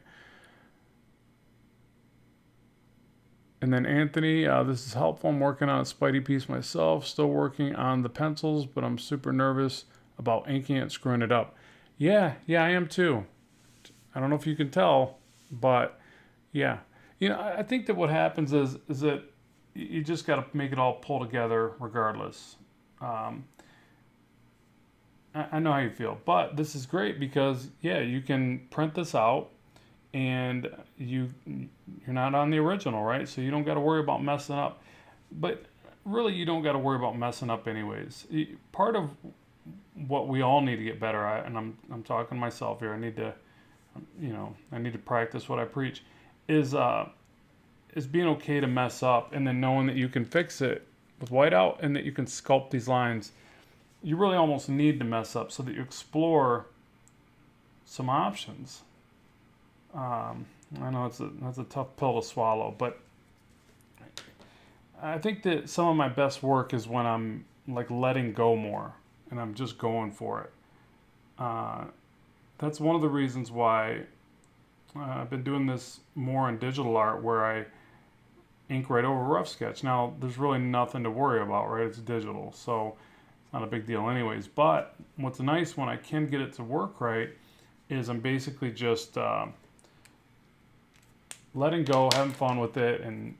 And then Anthony, this is helpful. I'm working on a Spidey piece myself, still working on the pencils, but I'm super nervous about inking it, screwing it up. Yeah, I am too. I don't know if you can tell, but yeah. I think that what happens is that you just got to make it all pull together regardless. Um, I know how you feel, but this is great because yeah, you can print this out and you're not on the original, right? So you don't got to worry about messing up. But really, you don't got to worry about messing up anyways. Part of what we all need to get better at, and I'm talking to myself here. I need to practice what I preach. Is being okay to mess up, and then knowing that you can fix it with whiteout, and that you can sculpt these lines. You really almost need to mess up so that you explore some options. I know that's a tough pill to swallow, but I think that some of my best work is when I'm like letting go more and I'm just going for it. Uh, that's one of the reasons why I've been doing this more in digital art where I ink right over rough sketch. Now, there's really nothing to worry about, right? It's digital, so it's not a big deal anyways. But what's nice when I can get it to work right is I'm basically just letting go, having fun with it, and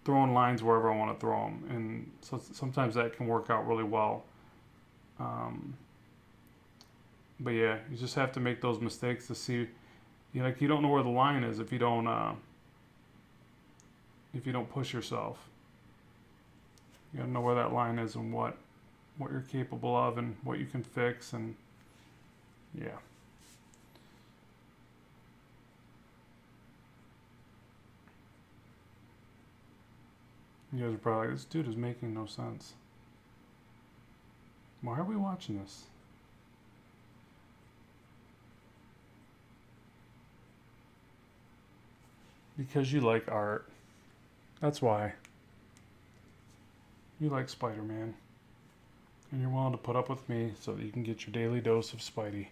throwing lines wherever I want to throw them. And so sometimes that can work out really well. Um, but yeah, you just have to make those mistakes to see. You don't know where the line is if you don't push yourself. You gotta know where that line is and what you're capable of and what you can fix, and yeah. You guys are probably like, this dude is making no sense. Why are we watching this? Because you like art. That's why. You like Spider-Man. And you're willing to put up with me so that you can get your daily dose of Spidey.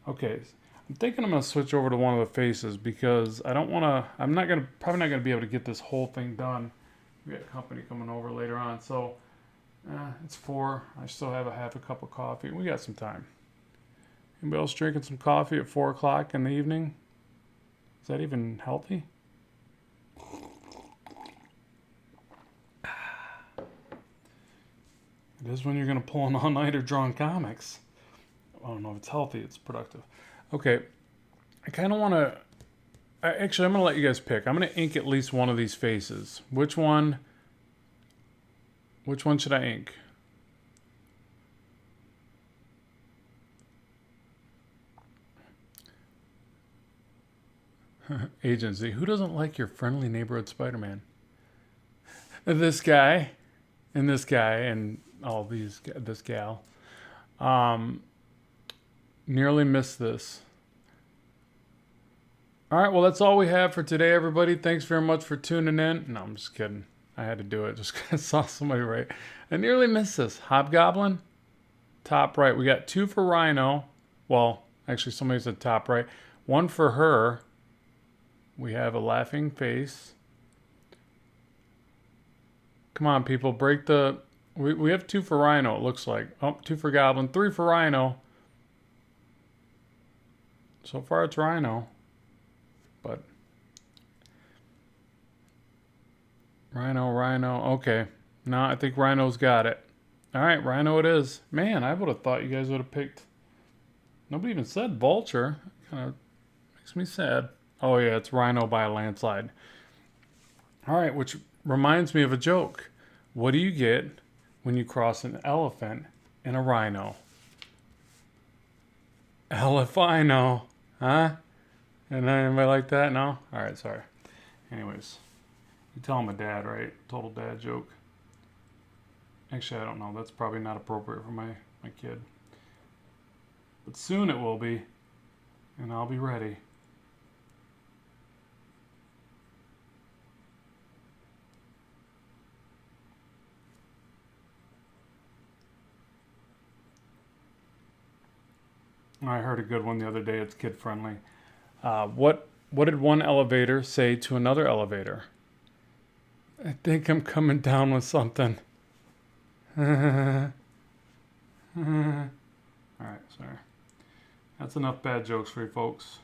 Okay, I'm thinking I'm going to switch over to one of the faces because I don't want to, probably not going to be able to get this whole thing done. We got company coming over later on, so it's 4. I still have a half a cup of coffee. We got some time. Anybody else drinking some coffee at 4 o'clock in the evening? Is that even healthy? It is when you're going to pull an all-nighter drawing comics. I don't know if it's healthy. It's productive. Okay. I kind of want to... Actually, I'm going to let you guys pick. I'm going to ink at least one of these faces. Which one should I ink? Agency. Who doesn't like your friendly neighborhood Spider-Man? This guy. And this guy. And all these, this gal. Nearly missed this. All right, well, that's all we have for today, everybody. Thanks very much for tuning in. No, I'm just kidding. I had to do it just because I saw somebody right. I nearly missed this. Hobgoblin, top right. We got 2 for Rhino. Well, actually, somebody said top right. 1 for her. We have a laughing face. Come on, people. Break the... We have 2 for Rhino, it looks like. Oh, 2 for Goblin. 3 for Rhino. So far, it's Rhino. But... Rhino. Okay. No, I think Rhino's got it. All right, Rhino it is. Man, I would have thought you guys would have picked... Nobody even said Vulture. Kind of makes me sad. Oh, yeah, it's Rhino by a landslide. All right, which reminds me of a joke. What do you get when you cross an elephant and a rhino? Elephino. Huh? And anybody like that? No? All right, sorry. Anyways, you tell him a dad, right? Total dad joke. Actually, I don't know. That's probably not appropriate for my kid. But soon it will be, and I'll be ready. I heard a good one the other day. It's kid friendly. What did one elevator say to another elevator? I think I'm coming down with something. All right, sorry. That's enough bad jokes for you folks.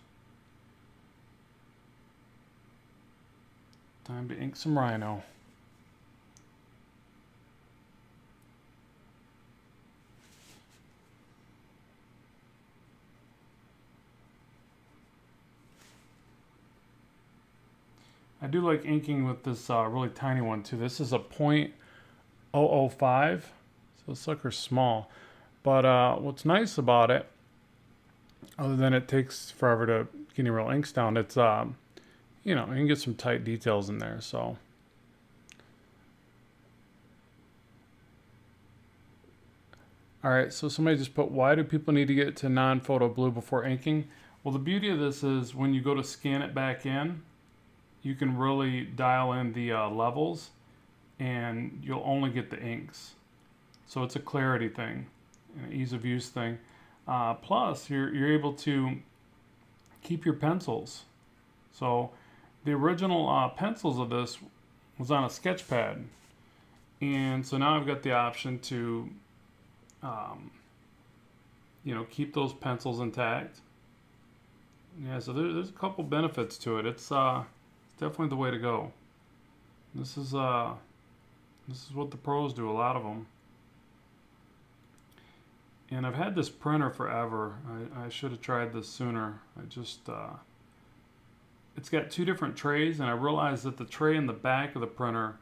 Time to ink some rhino. I do like inking with this really tiny one too. This is a .005, so the sucker's small. But what's nice about it, other than it takes forever to get any real inks down, it's you know, you can get some tight details in there. So all right, so somebody just put, why do people need to get to non-photo blue before inking? Well, the beauty of this is when you go to scan it back in, you can really dial in the levels and you'll only get the inks. So it's a clarity thing, an ease of use thing. Plus, you're able to keep your pencils. So the original pencils of this was on a sketch pad. And so now I've got the option to, you know, keep those pencils intact. Yeah, so there's a couple benefits to it. It's definitely the way to go. This is what the pros do, a lot of them. And I've had this printer forever. I should have tried this sooner. It's got two different trays, and I realized that the tray in the back of the printer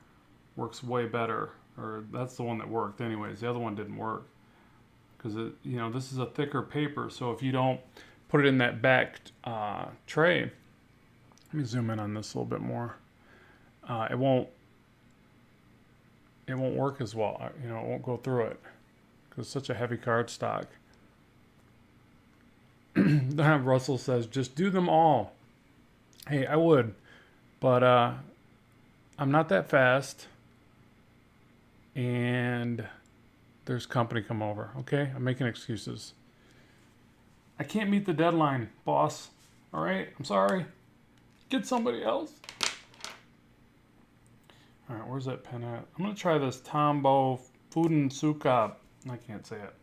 works way better, or that's the one that worked anyways. The other one didn't work because you know, this is a thicker paper, so if you don't put it in that back tray, let me zoom in on this a little bit more. It won't work as well. You know, it won't go through it because it's such a heavy cardstock. Russell says, just do them all. Hey, I would, but I'm not that fast, and there's company come over. Okay, I'm making excuses. I can't meet the deadline, boss. All right, I'm sorry. Get somebody else. All right, where's that pen at? I'm gonna try this Tombow Fudensuka. I can't say it.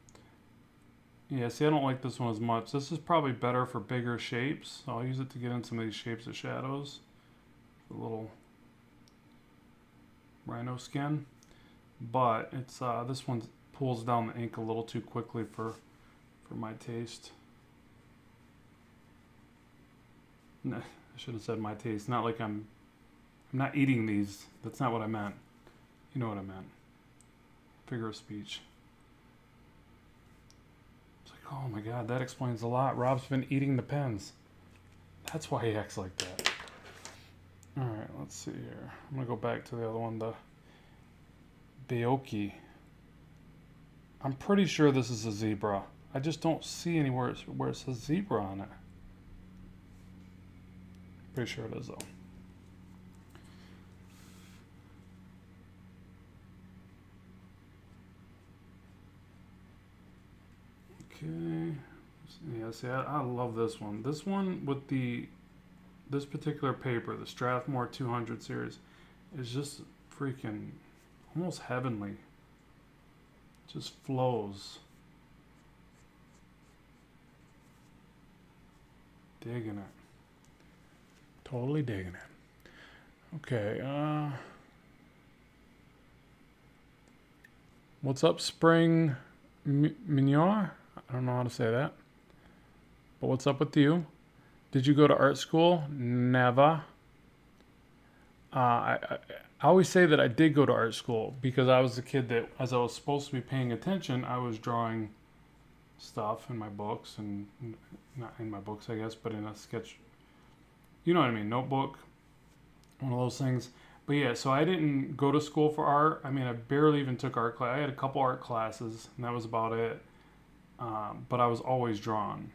Yeah, see, I don't like this one as much. This is probably better for bigger shapes. So I'll use it to get in some of these shapes of shadows. A little rhino skin. But it's this one pulls down the ink a little too quickly for my taste. No, I should have said my taste. Not like I'm not eating these. That's not what I meant. You know what I meant. Figure of speech. Oh my God, that explains a lot. Rob's been eating the pens. That's why he acts like that. All right, let's see here. I'm gonna go back to the other one, the Beoki. I'm pretty sure this is a zebra. I just don't see anywhere where it says zebra on it. Pretty sure it is though. Okay, yeah, see, I love this one. This one with this particular paper, the Strathmore 200 series, is just freaking almost heavenly. It just flows. Digging it. Totally digging it. Okay, what's up, Spring Mignor? I don't know how to say that. But what's up with you? Did you go to art school? Never. I always say that I did go to art school because I was the kid that, as I was supposed to be paying attention, I was drawing stuff in my books, and not in my books, I guess, but in a sketch. You know what I mean? Notebook. One of those things. But yeah, so I didn't go to school for art. I mean, I barely even took art class. I had a couple art classes, and that was about it. But I was always drawn.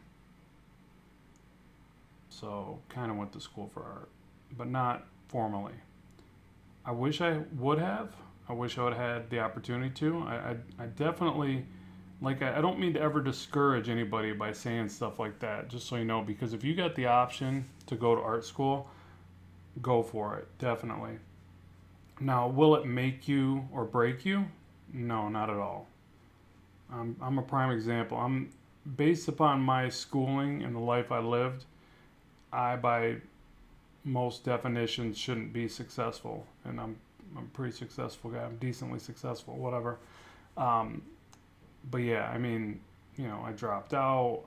So kind of went to school for art, but not formally. I wish I would have. I wish I would have had the opportunity to. I definitely, like, I don't mean to ever discourage anybody by saying stuff like that, just so you know, because if you got the option to go to art school, go for it, definitely. Now, will it make you or break you? No, not at all. I'm a prime example. based upon my schooling and the life I lived, I, by most definitions, shouldn't be successful. And I'm a pretty successful guy. I'm decently successful, whatever. Um, but yeah, I mean, I dropped out.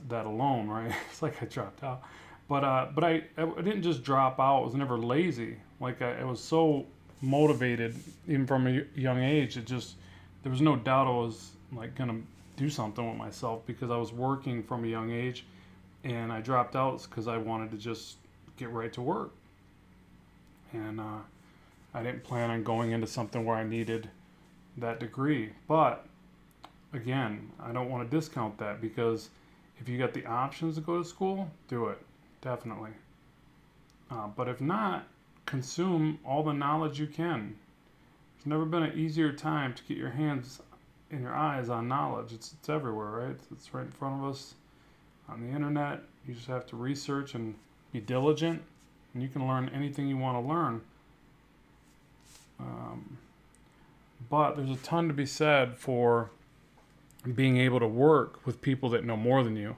That alone, right? It's like I dropped out. But I didn't just drop out. I was never lazy. Like I was so motivated, even from a young age. There was no doubt I was like gonna do something with myself because I was working from a young age, and I dropped out because I wanted to just get right to work, and I didn't plan on going into something where I needed that degree. But again, I don't want to discount that because if you got the options to go to school, do it, definitely. But if not, consume all the knowledge you can. There's never been an easier time to get your hands and your eyes on knowledge. It's everywhere, right? It's right in front of us on the internet. You just have to research and be diligent, and you can learn anything you want to learn. But there's a ton to be said for being able to work with people that know more than you.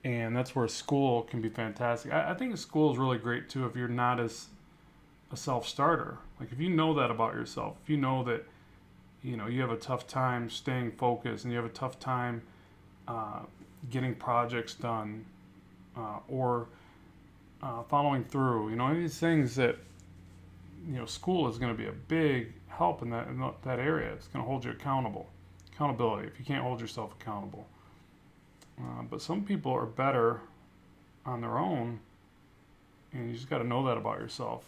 And that's where school can be fantastic. I think school is really great too if you're not as a self-starter. Like if you know that about yourself, if you know that you have a tough time staying focused and you have a tough time getting projects done or following through, any of these things that school is going to be a big help in that area. It's going to hold you accountability if you can't hold yourself accountable. But some people are better on their own, and you just got to know that about yourself.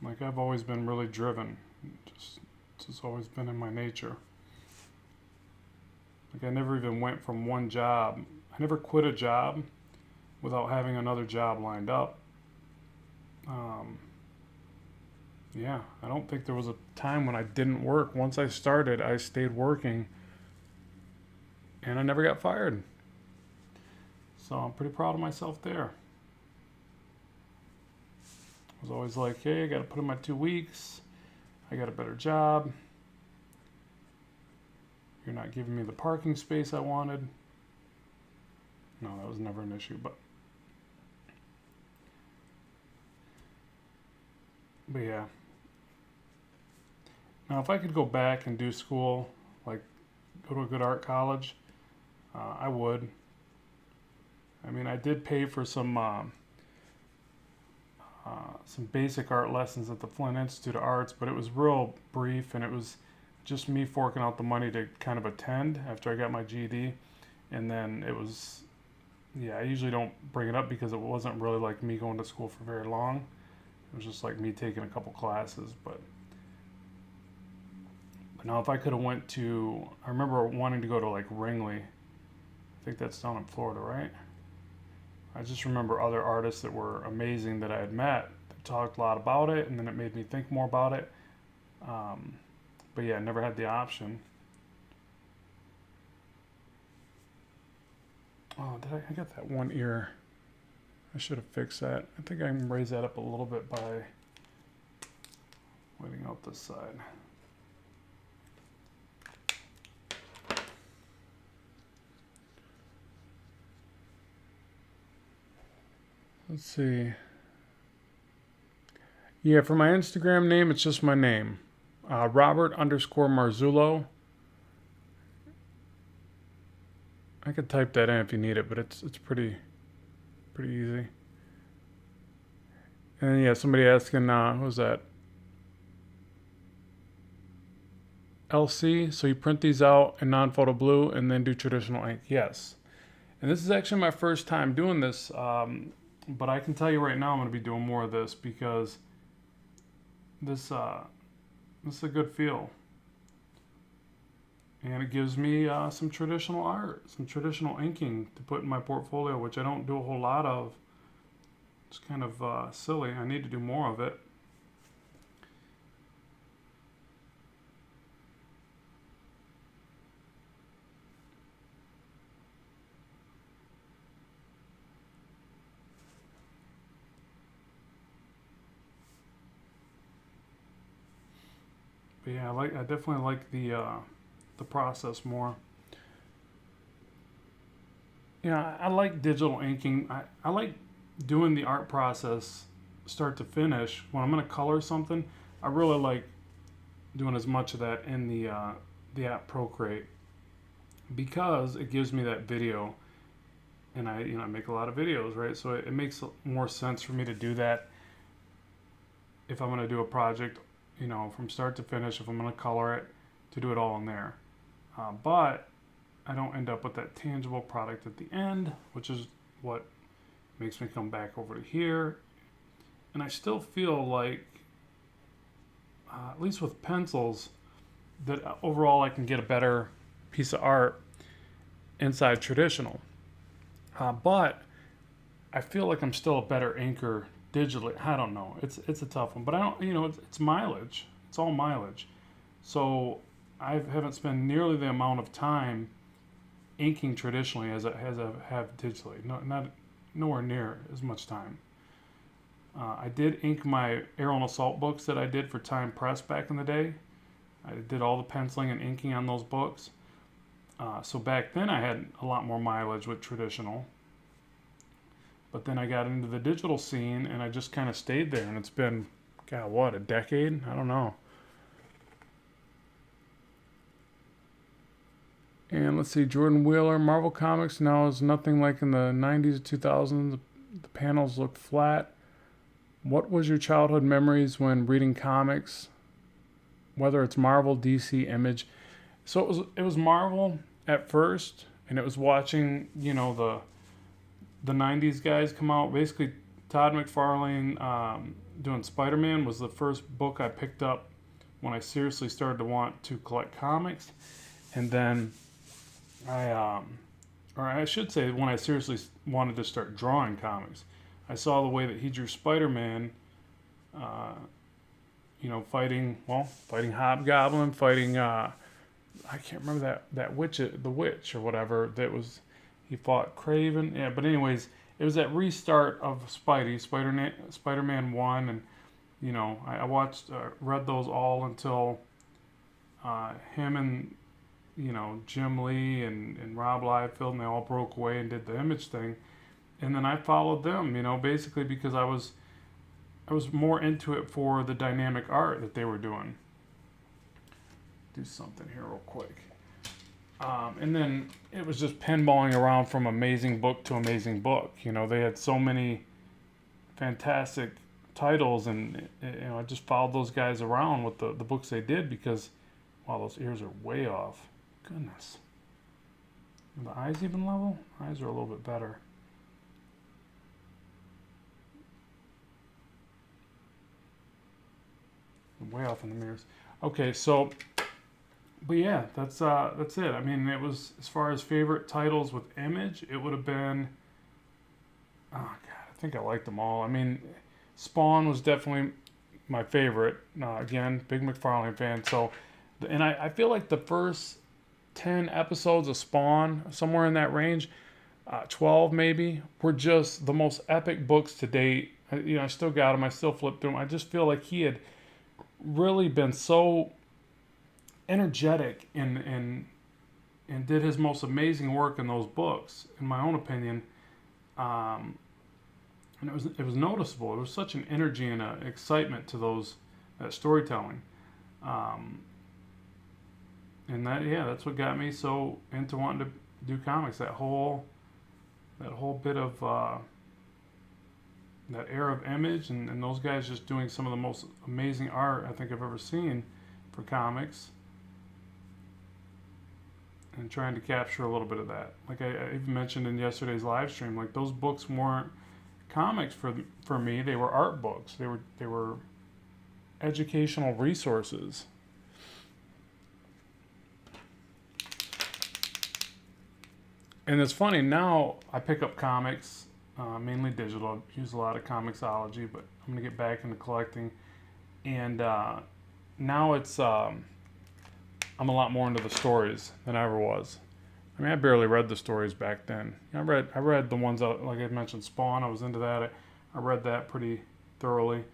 Like I've always been really driven. It's always been in my nature. Like I never even went from one job. I never quit a job without having another job lined up. Yeah, I don't think there was a time when I didn't work. Once I started, I stayed working, and I never got fired. So I'm pretty proud of myself there. I was always like, hey, I got to put in my 2 weeks. I got a better job. You're not giving me the parking space I wanted. No, that was never an issue, but yeah. Now, if I could go back and do school, like go to a good art college, I would. I mean, I did pay for some basic art lessons at the Flint Institute of Arts, but it was real brief, and it was just me forking out the money to kind of attend after I got my GED. And then it was, yeah, I usually don't bring it up because it wasn't really like me going to school for very long. It was just like me taking a couple classes, but now if I could have went to, I remember wanting to go to like Ringley. I think that's down in Florida, right? I just remember other artists that were amazing that I had met that talked a lot about it, and then it made me think more about it. But yeah, I never had the option. Oh, I got that one ear. I should have fixed that. I think I can raise that up a little bit by waiting out this side. Let's see. Yeah, for my Instagram name, it's just my name. Robert_Marzullo. I could type that in if you need it, but it's pretty easy. And yeah, somebody asking, who's that? LC. So you print these out in non-photo blue and then do traditional ink. Yes. And this is actually my first time doing this, but I can tell you right now I'm going to be doing more of this because this is a good feel. And it gives me some traditional art, some traditional inking to put in my portfolio, which I don't do a whole lot of. It's kind of silly. I need to do more of it. But yeah, I definitely like the process more. Yeah, I like digital inking. I like doing the art process start to finish. When I'm going to color something, I really like doing as much of that in the app Procreate because it gives me that video, and I make a lot of videos, right? So it makes more sense for me to do that if I'm going to do a project, from start to finish. If I'm going to color it, to do it all in there. But I don't end up with that tangible product at the end, which is what makes me come back over to here. And I still feel like, at least with pencils, that overall I can get a better piece of art inside traditional. But I feel like I'm still a better inker digitally. I don't know. It's a tough one, but I don't. It's mileage. It's all mileage. So I haven't spent nearly the amount of time inking traditionally as I have digitally. Not nowhere near as much time. I did ink my Arrow and Assault books that I did for Time Press back in the day. I did all the penciling and inking on those books. So back then I had a lot more mileage with traditional. But then I got into the digital scene and I just kind of stayed there. And it's been, God, what, a decade? I don't know. And let's see, Jordan Wheeler, Marvel Comics now is nothing like in the 90s to 2000s. The panels look flat. What was your childhood memories when reading comics? Whether it's Marvel, DC, Image. So it was Marvel at first, and it was watching, the 90s guys come out. Basically, Todd McFarlane doing Spider-Man was the first book I picked up when I seriously started to want to collect comics. And then or I should say, when I seriously wanted to start drawing comics, I saw the way that he drew Spider-Man, fighting Hobgoblin, fighting, I can't remember that the witch or whatever, he fought Craven. Yeah, but anyways, it was that restart of Spider-Man 1, and, I watched, read those all until him and, Jim Lee and Rob Liefeld, and they all broke away and did the Image thing. And then I followed them, basically because I was more into it for the dynamic art that they were doing. Do something here real quick. And then it was just pinballing around from amazing book to amazing book. They had so many fantastic titles, and I just followed those guys around with the books they did because, wow, those ears are way off. Goodness. Are the eyes even level? Eyes are a little bit better. Way off in the mirrors. Okay, so, but yeah, that's it. I mean, it was, as far as favorite titles with Image, it would have been, oh God, I think I liked them all. I mean, Spawn was definitely my favorite. Again, big McFarlane fan. So, and I feel like the first 10 episodes of Spawn, somewhere in that range, 12 maybe, were just the most epic books to date. I still got them. I still flip through them. I just feel like he had really been so energetic and did his most amazing work in those books, in my own opinion. And it was noticeable. There was such an energy and an excitement to that storytelling. And that's what got me so into wanting to do comics. That whole bit of that era of Image, and those guys just doing some of the most amazing art I think I've ever seen for comics, and trying to capture a little bit of that. Like I even mentioned in yesterday's live stream, like those books weren't comics for me. They were art books. They were educational resources. And it's funny, now I pick up comics, mainly digital. I use a lot of Comixology, but I'm going to get back into collecting. And now I'm a lot more into the stories than I ever was. I mean, I barely read the stories back then. I read the ones that, like I mentioned, Spawn. I was into that. I read that pretty thoroughly.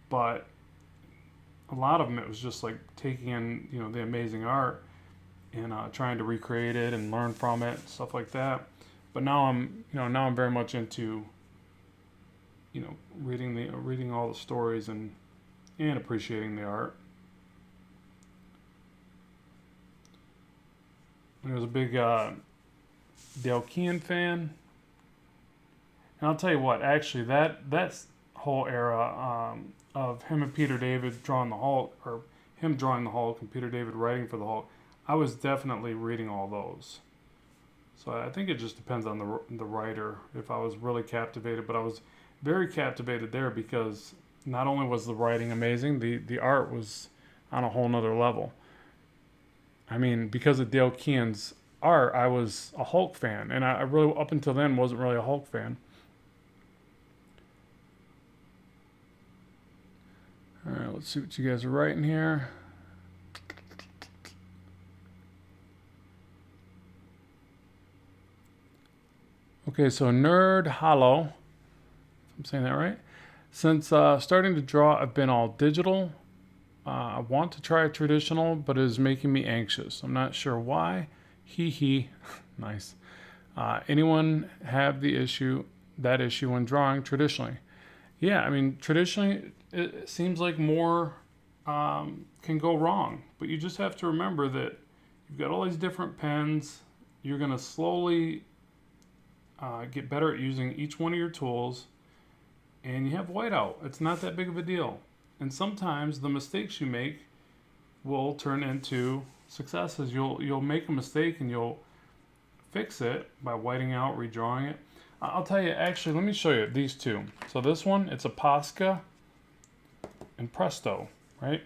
But a lot of them, it was just like taking in, you know, the amazing art and trying to recreate it and learn from it, stuff like that. But now I'm very much into, you know, reading all the stories and appreciating the art. I was a big Dale Keane fan, and I'll tell you what, actually, that's whole era of him and Peter David drawing the Hulk, or him drawing the Hulk and Peter David writing for the Hulk, I was definitely reading all those. So I think it just depends on the writer if I was really captivated, but I was very captivated there because not only was the writing amazing, the art was on a whole nother level. I mean, because of Dale Keane's art, I was a Hulk fan, and I really, up until then, wasn't really a Hulk fan. All right, let's see what you guys are writing here. Okay, so Nerd Hollow, if I'm saying that right. Since starting to draw, I've been all digital. I want to try traditional, but it is making me anxious. I'm not sure why. Hee hee. Nice. Anyone have that issue when drawing traditionally? Yeah, I mean, traditionally, it seems like more can go wrong. But you just have to remember that you've got all these different pens. You're going to slowly get better at using each one of your tools. And you have whiteout. It's not that big of a deal. And sometimes the mistakes you make will turn into successes. You'll make a mistake and you'll fix it by whiting out, redrawing it. I'll tell you, actually, let me show you these two. So this one, it's a Posca and Presto, right?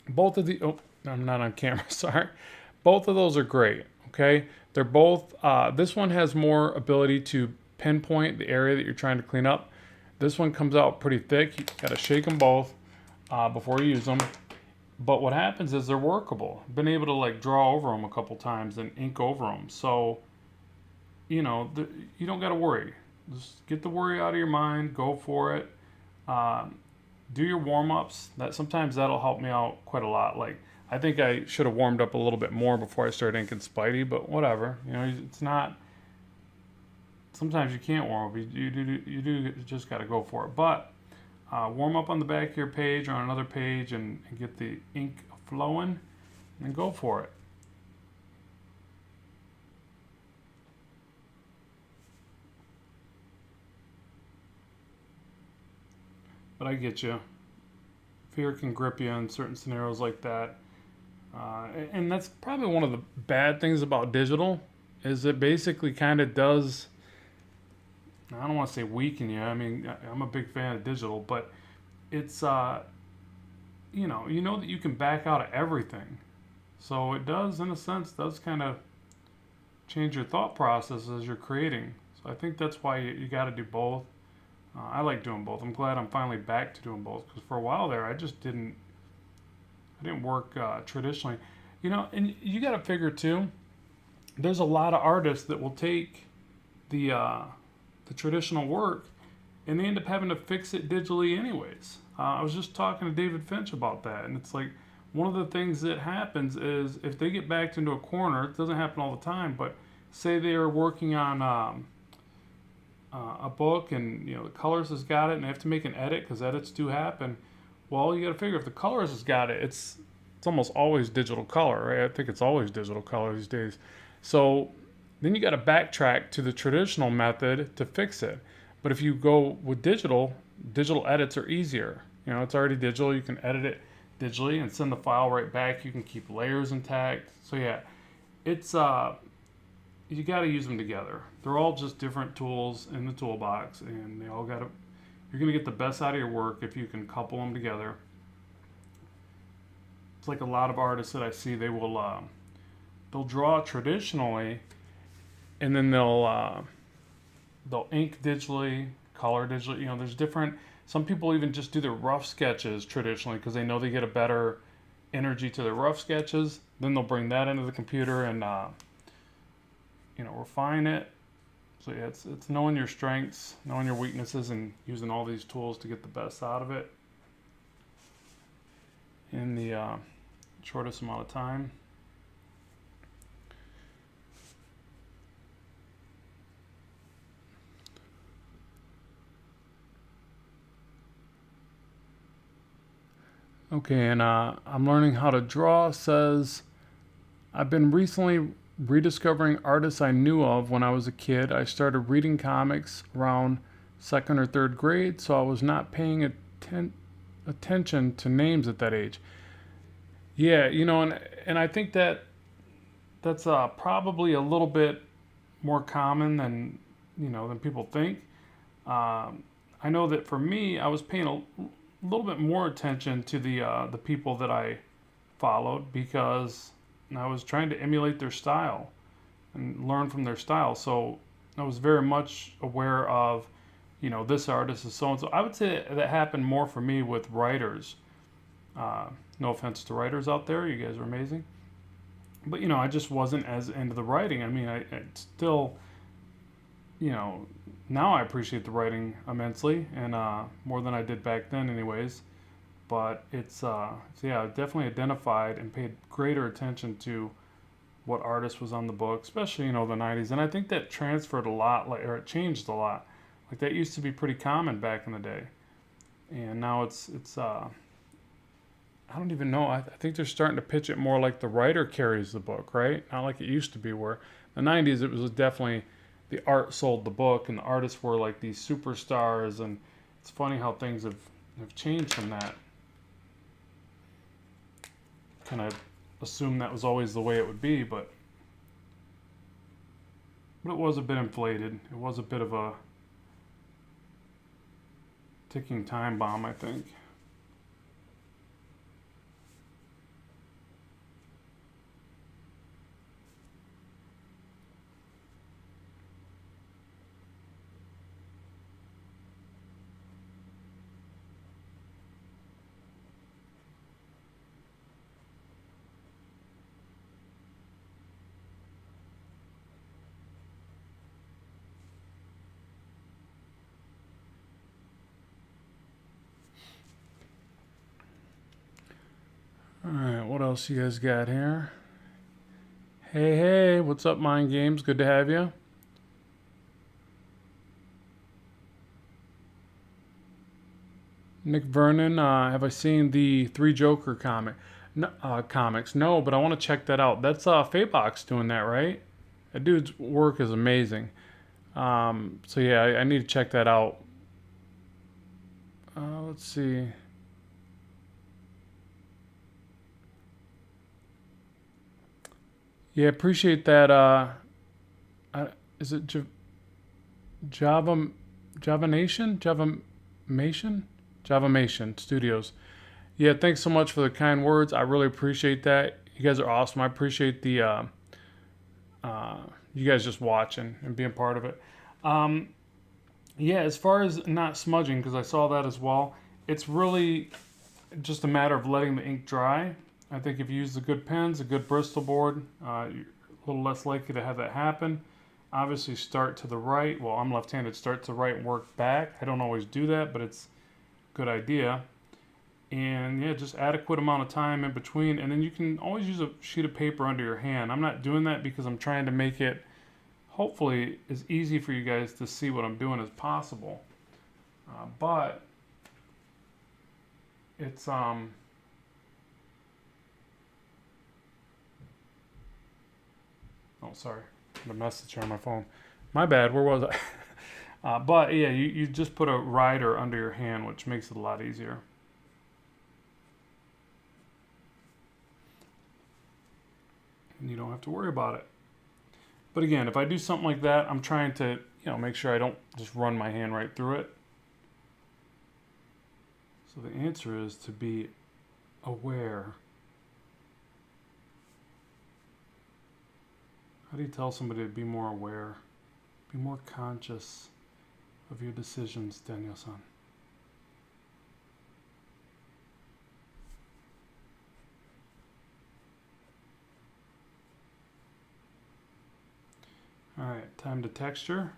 Both of the, oh, I'm not on camera, sorry. Both of those are great, okay? They're both, this one has more ability to pinpoint the area that you're trying to clean up. This one comes out pretty thick. You gotta shake them both before you use them. But what happens is they're workable. Been able to like draw over them a couple times and ink over them. So, you know, you don't gotta worry. Just get the worry out of your mind. Go for it. Do your warm-ups. Sometimes that'll help me out quite a lot. Like, I think I should have warmed up a little bit more before I started inking Spidey, but whatever. You know, it's not. Sometimes you can't warm up. You just got to go for it. But warm up on the back of your page or on another page and get the ink flowing and go for it. But I get you. Fear can grip you in certain scenarios like that. And that's probably one of the bad things about digital is it basically kind of does, I don't want to say weaken you. I mean, I'm a big fan of digital, but it's, you know that you can back out of everything. So it does, in a sense, kind of change your thought process as you're creating. So I think that's why you got to do both. I like doing both. I'm glad I'm finally back to doing both because for a while there I didn't work traditionally. You know, and you got to figure too. There's a lot of artists that will take the traditional work and they end up having to fix it digitally anyways. I was just talking to David Finch about that, and it's like one of the things that happens is if they get backed into a corner, it doesn't happen all the time, but say they are working on a book and you know the colorist has got it and they have to make an edit because edits do happen. Well, you got to figure if the colorist has got it, it's almost always digital color, right? I think it's always digital color these days. So then you got to backtrack to the traditional method to fix it. But if you go with digital edits are easier. You know, it's already digital. You can edit it digitally and send the file right back. You can keep layers intact. So yeah, it's you got to use them together. They're all just different tools in the toolbox, and they all got to. You're gonna get the best out of your work if you can couple them together. It's like a lot of artists that I see. They'll draw traditionally, and then they'll ink digitally, color digitally. You know, there's different. Some people even just do their rough sketches traditionally because they know they get a better energy to their rough sketches. Then they'll bring that into the computer and refine it. So yeah, it's knowing your strengths, knowing your weaknesses, and using all these tools to get the best out of it. in the shortest amount of time. Okay, and I'm learning how to draw. Says, I've been recently rediscovering artists I knew of when I was a kid. I started reading comics around second or third grade, so I was not paying attention to names at that age. Yeah, and I think that's probably a little bit more common than people think. I know that for me, I was paying a little bit more attention to the people that I followed because I was trying to emulate their style and learn from their style. So I was very much aware of, this artist is so and so. I would say that happened more for me with writers. Uh, no offense to writers out there, you guys are amazing. But I just wasn't as into the writing. I mean, I still, now I appreciate the writing immensely and more than I did back then, anyways. But so yeah, I definitely identified and paid greater attention to what artist was on the book, especially the '90s. And I think that transferred a lot, or it changed a lot. Like that used to be pretty common back in the day, and now it's I don't even know. I think they're starting to pitch it more like the writer carries the book, right? Not like it used to be, where in the '90s it was definitely the art sold the book, and the artists were like these superstars. And it's funny how things have changed from that. Kind of assumed that was always the way it would be, but it was a bit inflated. It was a bit of a ticking time bomb, I think. All right, what else you guys got here? Hey, what's up, Mind Games? Good to have you. Nick Vernon, have I seen the Three Joker No, comics? No, but I want to check that out. That's Faybox doing that, right? That dude's work is amazing. So yeah, I need to check that out. Let's see. Yeah, appreciate that. Is it Java Java Nation? Java Mation Studios. Yeah, thanks so much for the kind words. I really appreciate that. You guys are awesome. I appreciate the you guys just watching and being part of it. Um, yeah, as far as not smudging, because I saw that as well, it's really just a matter of letting the ink dry. I think if you use the good pens, a good Bristol board, you're a little less likely to have that happen. Obviously, start to the right. Well, I'm left-handed. Start to the right and work back. I don't always do that, but it's a good idea. And yeah, just adequate amount of time in between. And then you can always use a sheet of paper under your hand. I'm not doing that because I'm trying to make it hopefully as easy for you guys to see what I'm doing as possible. But it's oh, sorry, the message on my phone. My bad. Where was I? But yeah, you just put a rider under your hand, which makes it a lot easier. And you don't have to worry about it. But again, if I do something like that, I'm trying to, make sure I don't just run my hand right through it. So the answer is to be aware. How do you tell somebody to be more aware? Be more conscious of your decisions, Daniel-san. All right, time to texture.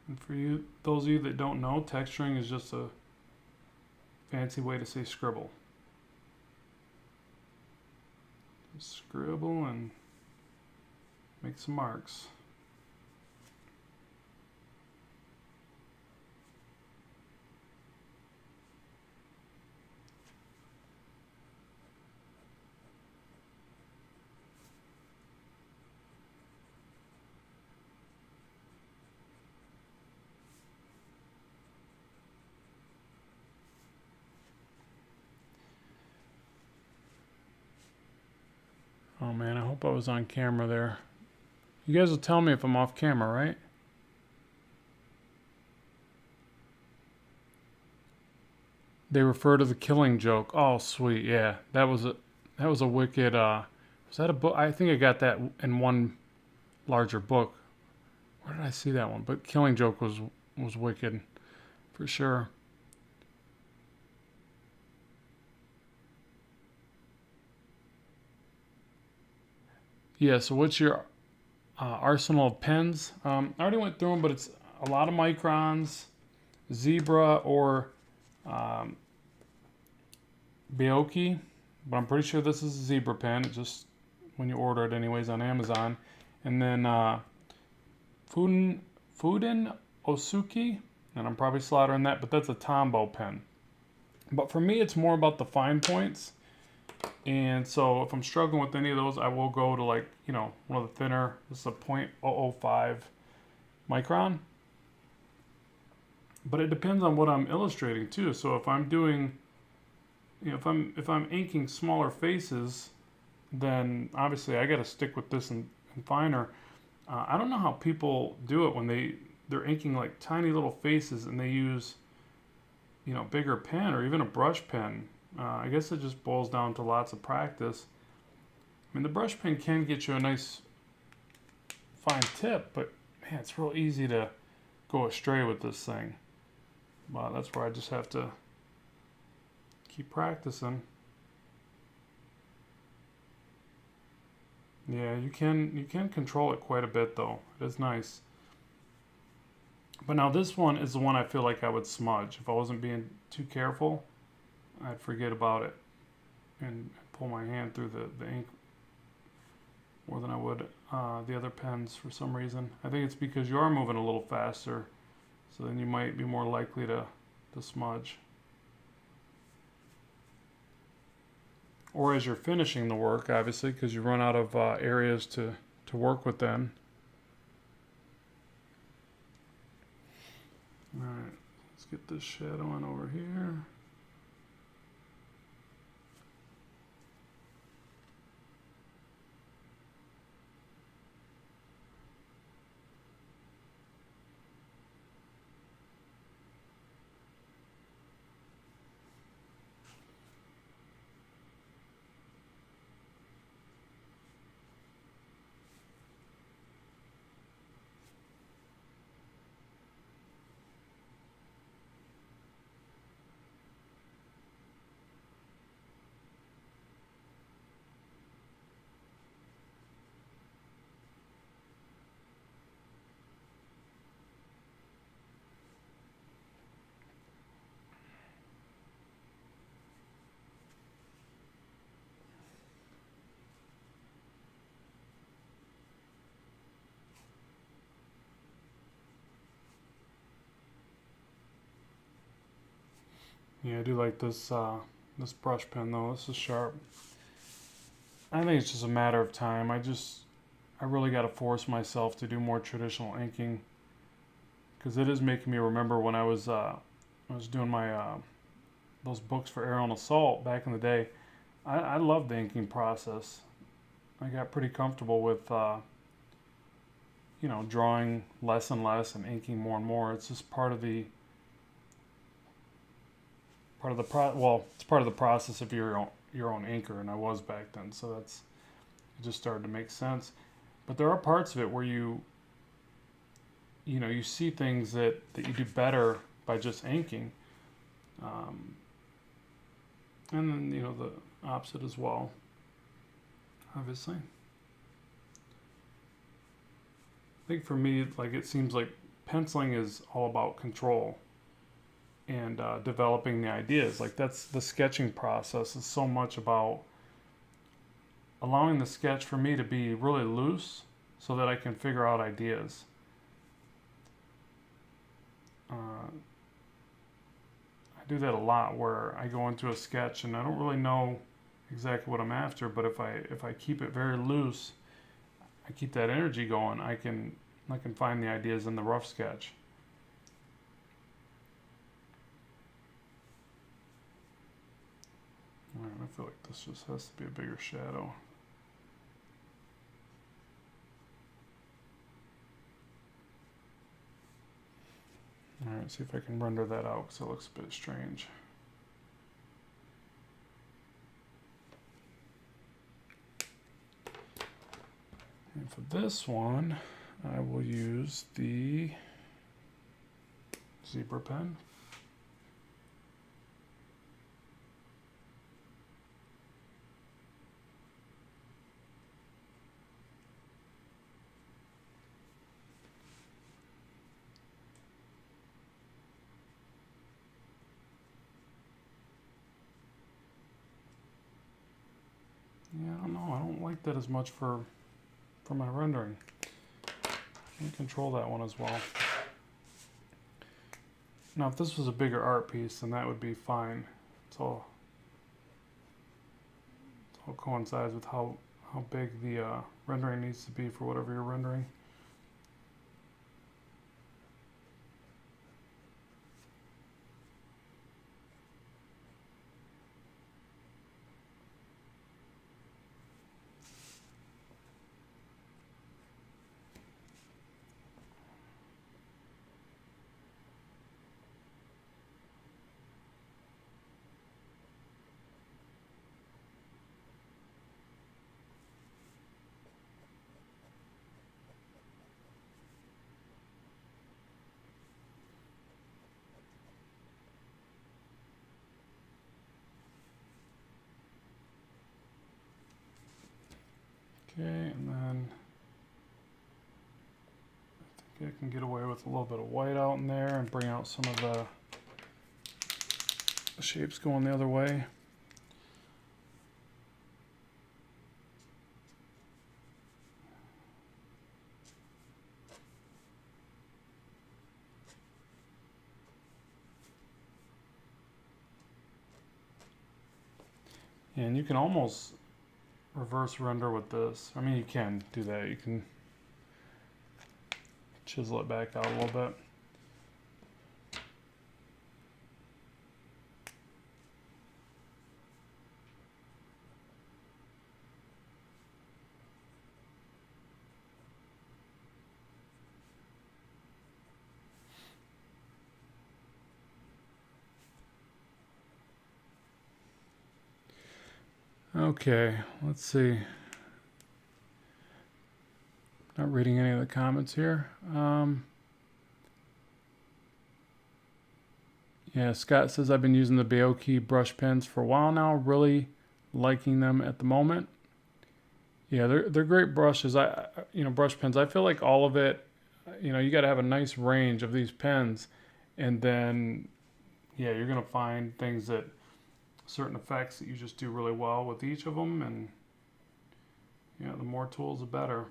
And for you, those of you that don't know, texturing is just a fancy way to say scribble. Scribble and make some marks. Oh man, I hope I was on camera there. You guys will tell me if I'm off camera, right? They refer to the Killing Joke. Oh, sweet, yeah. That was a wicked. Was that a book? I think I got that in one larger book. Where did I see that one? But Killing Joke was wicked, for sure. Yeah. So what's your arsenal of pens? I already went through them, but it's a lot of microns, zebra or um, Bioki, but I'm pretty sure this is a zebra pen. It just when you order it anyways on Amazon. And then Fuden Osuki, and I'm probably slaughtering that, but that's a Tombow pen. But for me, it's more about the fine points. And so if I'm struggling with any of those, I will go to like, one of the thinner. This is a .005 micron. But it depends on what I'm illustrating too. So if I'm doing, if I'm inking smaller faces, then obviously I got to stick with this and finer. I don't know how people do it when they're inking like tiny little faces and they use, bigger pen or even a brush pen. I guess it just boils down to lots of practice. I mean, the brush pen can get you a nice fine tip, but man, it's real easy to go astray with this thing. Well, that's where I just have to keep practicing. Yeah, you can control it quite a bit though. It is nice. But now this one is the one I feel like I would smudge. If I wasn't being too careful, I'd forget about it and pull my hand through the ink more than I would the other pens for some reason. I think it's because you are moving a little faster, so then you might be more likely to smudge. Or as you're finishing the work, obviously, because you run out of areas to work with then. Alright, let's get this shadow on over here. Yeah, I do like this this brush pen though. This is sharp. I think it's just a matter of time. I really got to force myself to do more traditional inking because it is making me remember when I was doing my those books for Aerial and Assault back in the day. I loved the inking process. I got pretty comfortable with drawing less and less and inking more and more. It's just it's part of the process of your own inker, and I was back then, so it just started to make sense. But there are parts of it where you see things that you do better by just inking, and then the opposite as well, obviously. I think for me, like it seems like penciling is all about control and developing the ideas. Like that's the sketching process is so much about allowing the sketch for me to be really loose so that I can figure out ideas. I do that a lot where I go into a sketch and I don't really know exactly what I'm after, but if I keep it very loose, I keep that energy going, I can find the ideas in the rough sketch. Alright, I feel like this just has to be a bigger shadow. Alright, see if I can render that out because it looks a bit strange. And for this one, I will use the zebra pen. Yeah, I don't know. I don't like that as much for my rendering. I can control that one as well. Now, if this was a bigger art piece, then that would be fine. It all coincides with how big the rendering needs to be for whatever you're rendering. Okay, and then I think I can get away with a little bit of white out in there and bring out some of the shapes going the other way. And you can almost reverse render with this. I mean, you can do that. You can chisel it back out a little bit. Okay, let's see. Not reading any of the comments here. Yeah, Scott says I've been using the Beoki brush pens for a while now. Really liking them at the moment. Yeah, they're great brushes. Brush pens. I feel like all of it. You got to have a nice range of these pens, and then, yeah, you're gonna find things that certain effects that you just do really well with each of them, and yeah, the more tools, the better.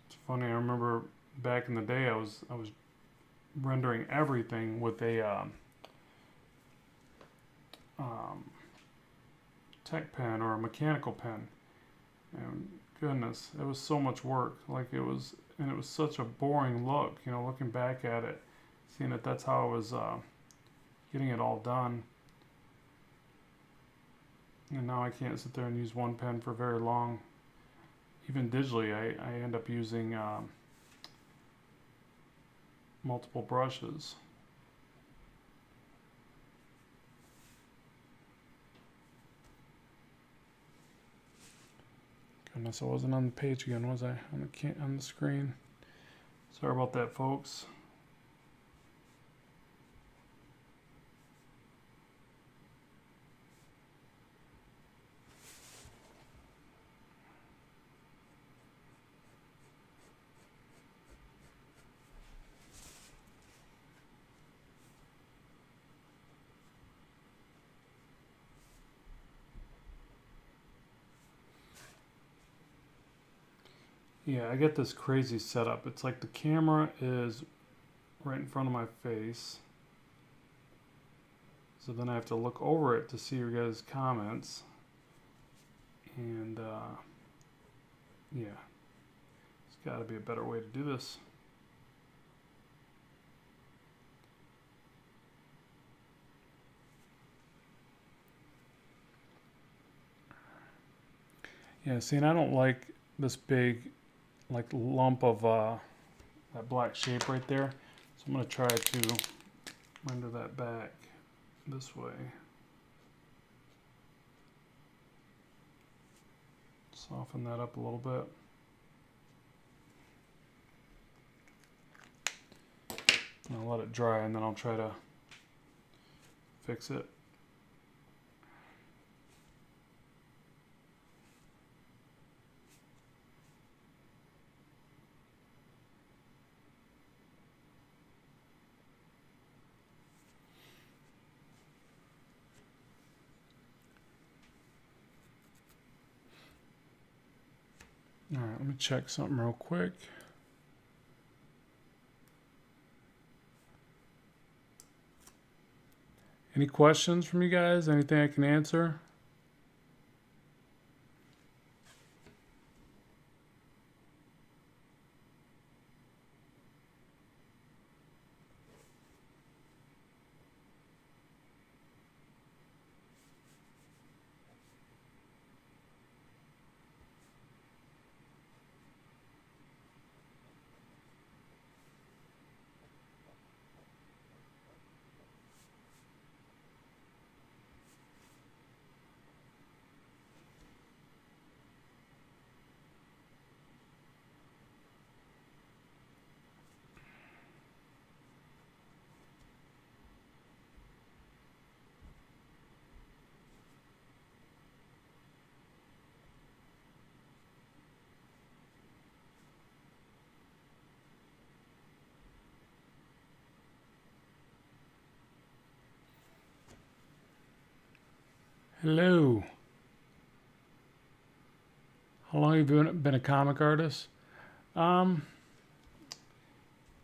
It's funny. I remember back in the day, I was rendering everything with a tech pen or a mechanical pen, and goodness, it was so much work. Like it was such a boring look. Looking back at it, seeing that that's how I was getting it all done. And now I can't sit there and use one pen for very long. Even digitally, I end up using multiple brushes. Goodness, I wasn't on the page again, was I? On the screen. Sorry about that, folks. Yeah, I get this crazy setup. It's like the camera is right in front of my face. So then I have to look over it to see your guys' comments. And yeah, there's got to be a better way to do this. Yeah, see, and I don't like this big, like, lump of that black shape right there. So I'm going to try to render that back this way. Soften that up a little bit. And I'll let it dry, and then I'll try to fix it. All right, let me check something real quick. Any questions from you guys? Anything I can answer? Hello. How long have you been a comic artist? Um,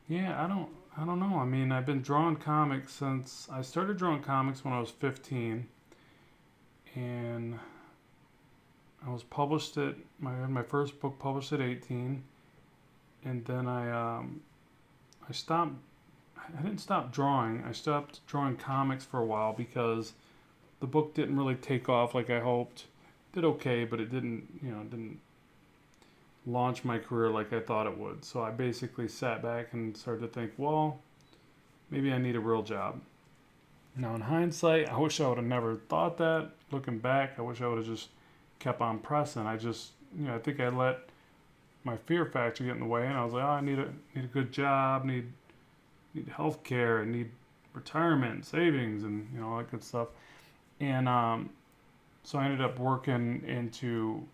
yeah, I don't know. I mean, I've been drawing comics since I started drawing comics when I was 15, and I was published at my first book published at 18, and then I stopped. I didn't stop drawing. I stopped drawing comics for a while because the book didn't really take off like I hoped. Did okay, but it didn't launch my career like I thought it would. So I basically sat back and started to think, well, maybe I need a real job. Now, in hindsight, I wish I would have never thought that. Looking back, I wish I would have just kept on pressing. I just, I think I let my fear factor get in the way, and I was like, oh, I need a good job, need health care, I need retirement, savings, and all that good stuff. And so I ended up working into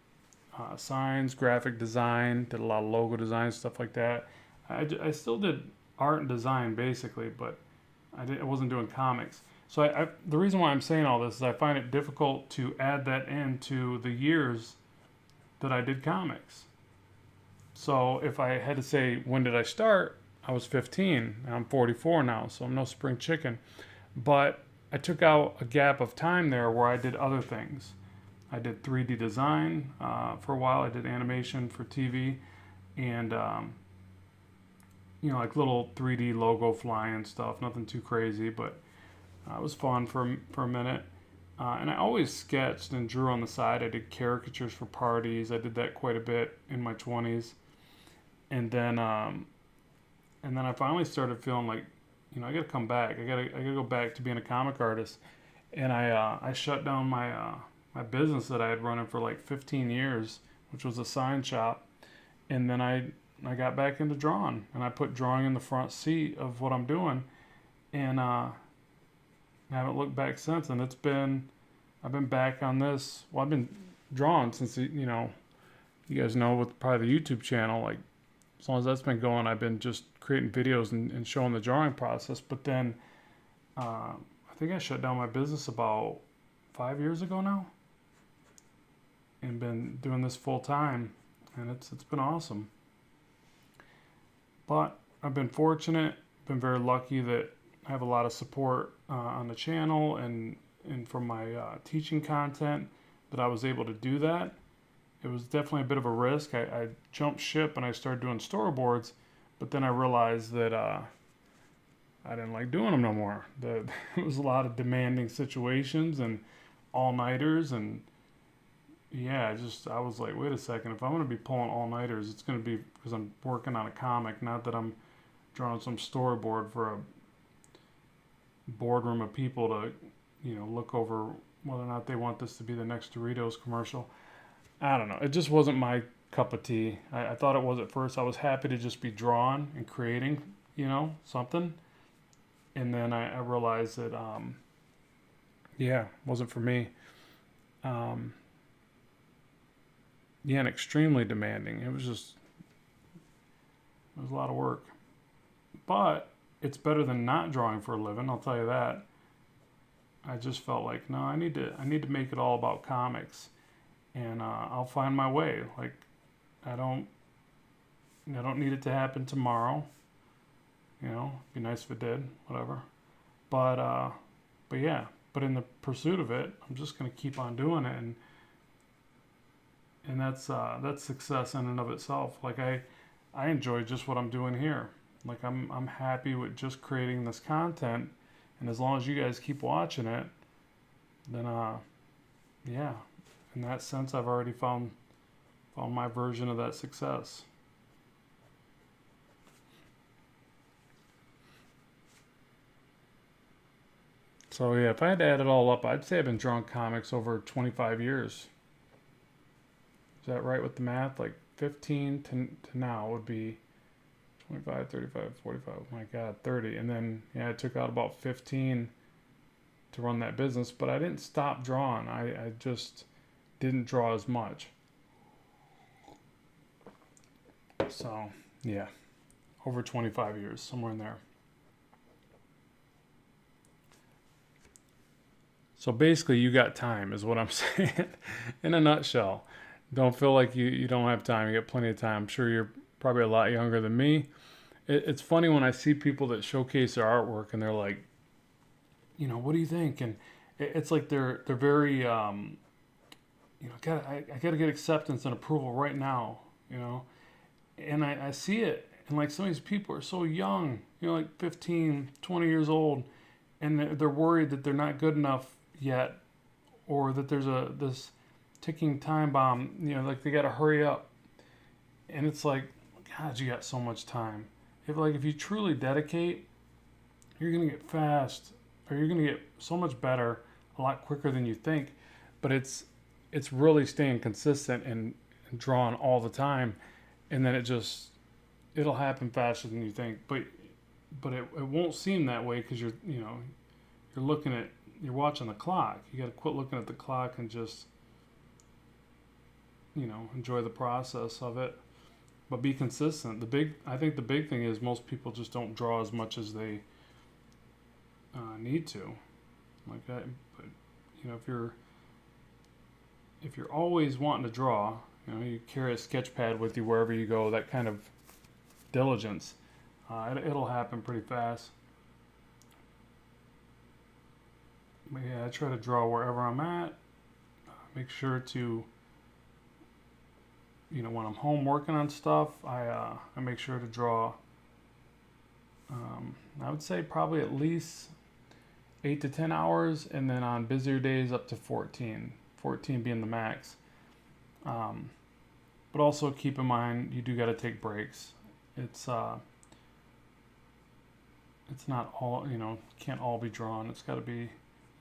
signs, graphic design, did a lot of logo design, stuff like that. I still did art and design basically, but I wasn't doing comics. So the reason why I'm saying all this is I find it difficult to add that into the years that I did comics. So if I had to say, when did I start? I was 15. I'm 44 now, so I'm no spring chicken. But I took out a gap of time there where I did other things. I did 3D design for a while. I did animation for TV, and like little 3D logo flying stuff. Nothing too crazy, but it was fun for a minute. And I always sketched and drew on the side. I did caricatures for parties. I did that quite a bit in my 20s, and then I finally started feeling like, I got to come back. I got to go back to being a comic artist, and I shut down my business that I had running for like 15 years, which was a sign shop, and then I got back into drawing, and I put drawing in the front seat of what I'm doing, and I haven't looked back since. And I've been back on this. Well, I've been drawing since you guys know, with probably the YouTube channel. Like, as long as that's been going, I've been just creating videos and showing the drawing process. But then I think I shut down my business about 5 years ago now, and been doing this full time, and it's been awesome. But I've been fortunate, been very lucky that I have a lot of support on the channel and from my teaching content that I was able to do that. It was definitely a bit of a risk. I jumped ship and I started doing storyboards, but then I realized that I didn't like doing them no more. It was a lot of demanding situations and all-nighters, and yeah, I was like, wait a second, if I'm going to be pulling all-nighters, it's going to be because I'm working on a comic, not that I'm drawing some storyboard for a boardroom of people to, look over whether or not they want this to be the next Doritos commercial. I don't know. It just wasn't my cup of tea. I thought it was at first. I was happy to just be drawing and creating, something. And then I realized that, yeah, it wasn't for me. Yeah, and extremely demanding. It was a lot of work. But it's better than not drawing for a living, I'll tell you that. I just felt like, no, I need to make it all about comics, and I'll find my way. Like, I don't need it to happen tomorrow. It'd be nice if it did, whatever. But yeah. But in the pursuit of it, I'm just gonna keep on doing it, and that's success in and of itself. Like I enjoy just what I'm doing here. Like I'm happy with just creating this content, and as long as you guys keep watching it, then yeah. In that sense, I've already found my version of that success. So yeah, if I had to add it all up, I'd say I've been drawing comics over 25 years. Is that right with the math? Like 15 to now would be 25, 35, 45, oh my God, 30. And then, yeah, I took out about 15 to run that business, but I didn't stop drawing. I just didn't draw as much. So, yeah, over 25 years, somewhere in there. So basically, you got time, is what I'm saying, in a nutshell. Don't feel like you don't have time. You got plenty of time. I'm sure you're probably a lot younger than me. It's funny when I see people that showcase their artwork and they're like, what do you think? And it's like they're very, I got to get acceptance and approval right now, And I see it. And like some of these people are so young, like 15, 20 years old, and they're worried that they're not good enough yet, or that there's this ticking time bomb, like they got to hurry up. And it's like, God, you got so much time. If you truly dedicate, you're gonna get fast, or you're gonna get so much better a lot quicker than you think. But it's really staying consistent and drawing all the time, and then it'll happen faster than you think. But it won't seem that way because you're watching the clock. You got to quit looking at the clock and just enjoy the process of it. But be consistent. I think the big thing is most people just don't draw as much as they need to. Like that, but if you're always wanting to draw, you carry a sketch pad with you wherever you go. That kind of diligence, it'll happen pretty fast. But yeah, I try to draw wherever I'm at. Make sure to. When I'm home working on stuff, I make sure to draw. I would say probably at least 8 to 10 hours, and then on busier days up to 14 being the max. But also keep in mind, you do got to take breaks. It's not all, can't all be drawn. It's got to be, you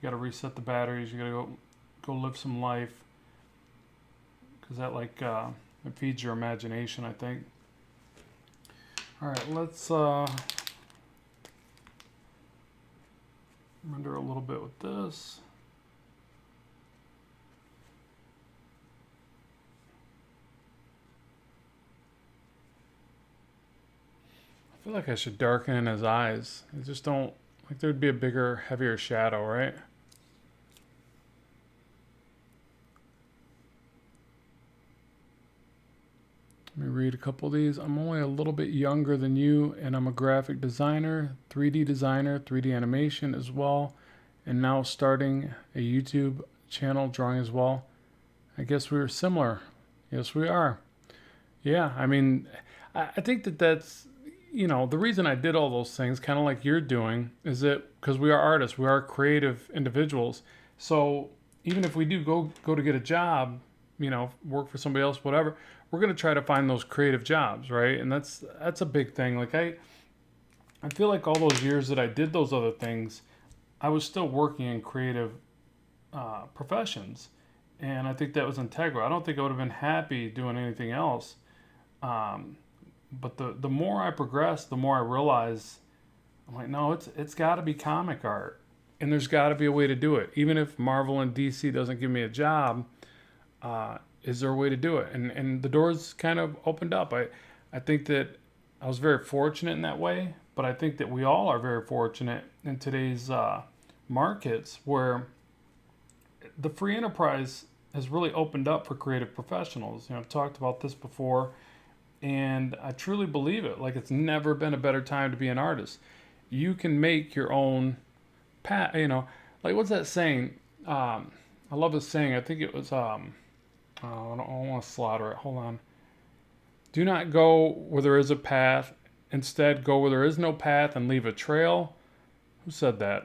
got to reset the batteries. You got to go live some life, because that it feeds your imagination, I think. All right, let's render a little bit with this. I feel like I should darken in his eyes. I just don't, like there'd be a bigger, heavier shadow, right? Let me read a couple of these. I'm only a little bit younger than you, and I'm a graphic designer, 3D designer, 3D animation as well, and now starting a YouTube channel drawing as well. I guess we were similar. Yes, we are. Yeah, I mean, I think that's, the reason I did all those things, kind of like you're doing, is that because we are artists, we are creative individuals. So even if we do go to get a job, work for somebody else, whatever, we're going to try to find those creative jobs, right? And that's a big thing. Like I feel like all those years that I did those other things, I was still working in creative professions, and I think that was integral. I don't think I would have been happy doing anything else. Um, but the more I progress, the more I realize I'm like, no, it's got to be comic art, and there's got to be a way to do it. Even if Marvel and DC doesn't give me a job, is there a way to do it? And the doors kind of opened up. I think that I was very fortunate in that way, but I think that we all are very fortunate in today's markets where the free enterprise has really opened up for creative professionals. I've talked about this before, and I truly believe it. Like, it's never been a better time to be an artist. You can make your own path. Like, what's that saying? I love this saying. I think it was I don't want to slaughter it. Hold on. Do not go where there is a path. Instead, go where there is no path and leave a trail. Who said that?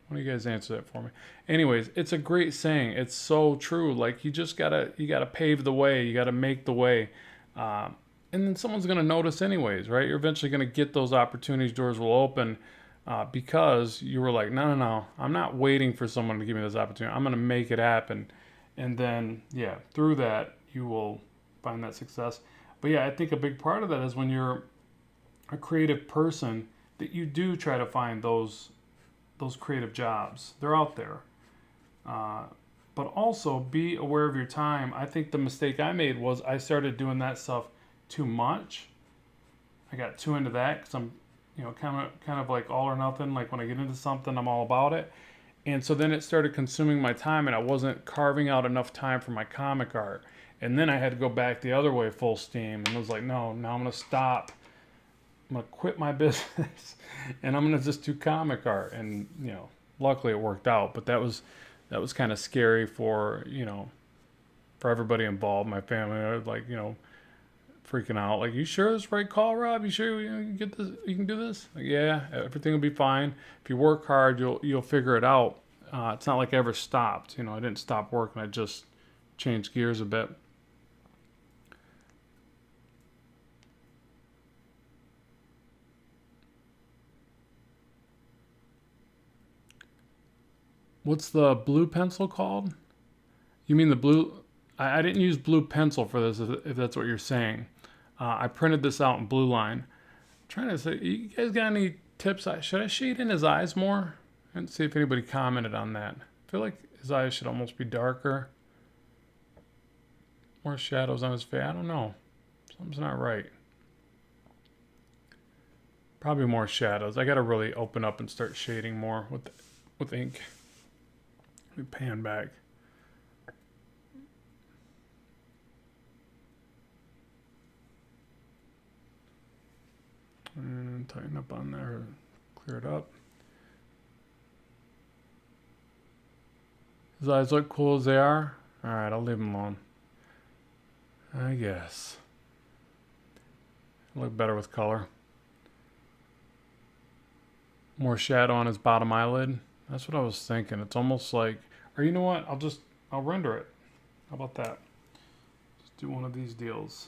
Why don't you guys answer that for me? Anyways, it's a great saying. It's so true. Like, you gotta pave the way. You gotta make the way. And then someone's gonna notice anyways, right? You're eventually gonna get those opportunities. Doors will open because you were like, no. I'm not waiting for someone to give me this opportunity. I'm gonna make it happen. And then, through that, you will find that success. But I think a big part of that is when you're a creative person, that you do try to find those creative jobs. They're out there. But also be aware of your time. I think the mistake I made was I started doing that stuff too much. I got too into that because I'm, kind of like all or nothing. Like, when I get into something, I'm all about it. And so then it started consuming my time, and I wasn't carving out enough time for my comic art. And then I had to go back the other way full steam. And I was like, no, now I'm going to stop. I'm going to quit my business, and I'm going to just do comic art. And, luckily it worked out. But that was kind of scary for, for everybody involved. My family, I was like, freaking out. Like, you sure this is the right call, Rob? You sure you get this? You can do this? Like, yeah, everything will be fine. If you work hard, you'll figure it out. It's not like I ever stopped. I didn't stop working. I just changed gears a bit. What's the blue pencil called? You mean the blue? I didn't use blue pencil for this, if that's what you're saying. I printed this out in blue line. I'm trying to say, you guys got any tips? Should I shade in his eyes more? And see if anybody commented on that. I feel like his eyes should almost be darker. More shadows on his face. I don't know. Something's not right. Probably more shadows. I got to really open up and start shading more with ink. Let me pan back. And tighten up on there. Clear it up. His eyes look cool as they are. Alright, I'll leave him alone. I guess. Look better with color. More shadow on his bottom eyelid. That's what I was thinking. It's almost like, or you know what? I'll render it. How about that? Just do one of these deals.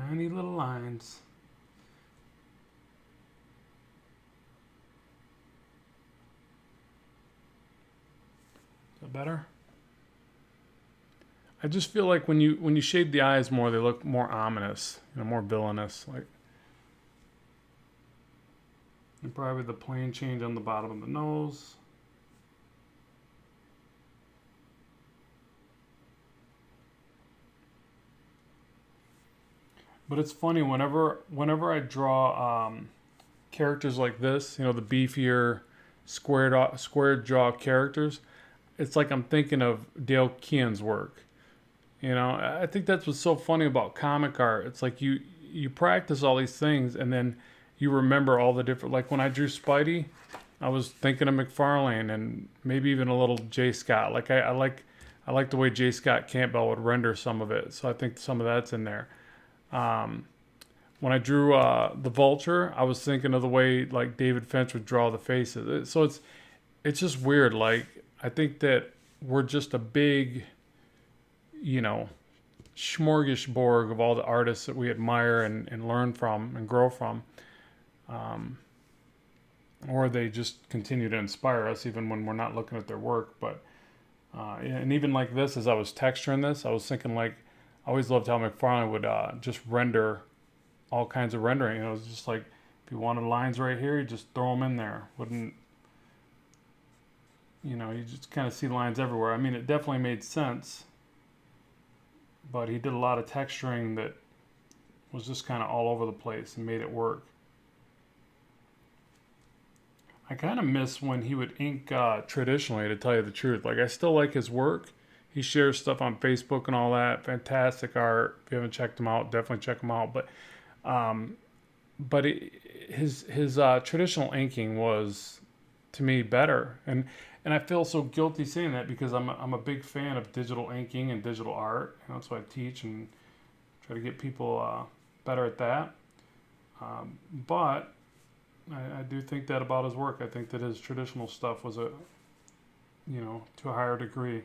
Tiny little lines. Is that better? I just feel like when you shade the eyes more, they look more ominous, more villainous. Like, and probably the plain change on the bottom of the nose. But it's funny, whenever I draw characters like this, the beefier, squared jaw characters, it's like I'm thinking of Dale Keown's work. You know, I think that's what's so funny about comic art. It's like you practice all these things and then you remember all the different. Like when I drew Spidey, I was thinking of McFarlane and maybe even a little J. Scott. Like I like the way J. Scott Campbell would render some of it. So I think some of that's in there. Um, when I drew the Vulture, I was thinking of the way like David Finch would draw the faces. So it's just weird. Like I think that we're just a big, you know, smorgasbord of all the artists that we admire and learn from and grow from. Um, or they just continue to inspire us even when we're not looking at their work. But and even like this, as I was texturing this, I was thinking like I always loved how McFarlane would just render all kinds of rendering. You know, it was just like if you wanted lines right here, you just throw them in there. Wouldn't, you know, you just kind of see lines everywhere. I mean, it definitely made sense, but he did a lot of texturing that was just kind of all over the place and made it work. I kind of miss when he would ink traditionally, to tell you the truth. Like, I still like his work. He shares stuff on Facebook and all that. Fantastic art. If you haven't checked him out, definitely check him out. Um, but his traditional inking was, to me, better. And I feel so guilty saying that because I'm a big fan of digital inking and digital art. You know, that's what I teach and try to get people better at that. But I do think that about his work. I think that his traditional stuff was to a higher degree.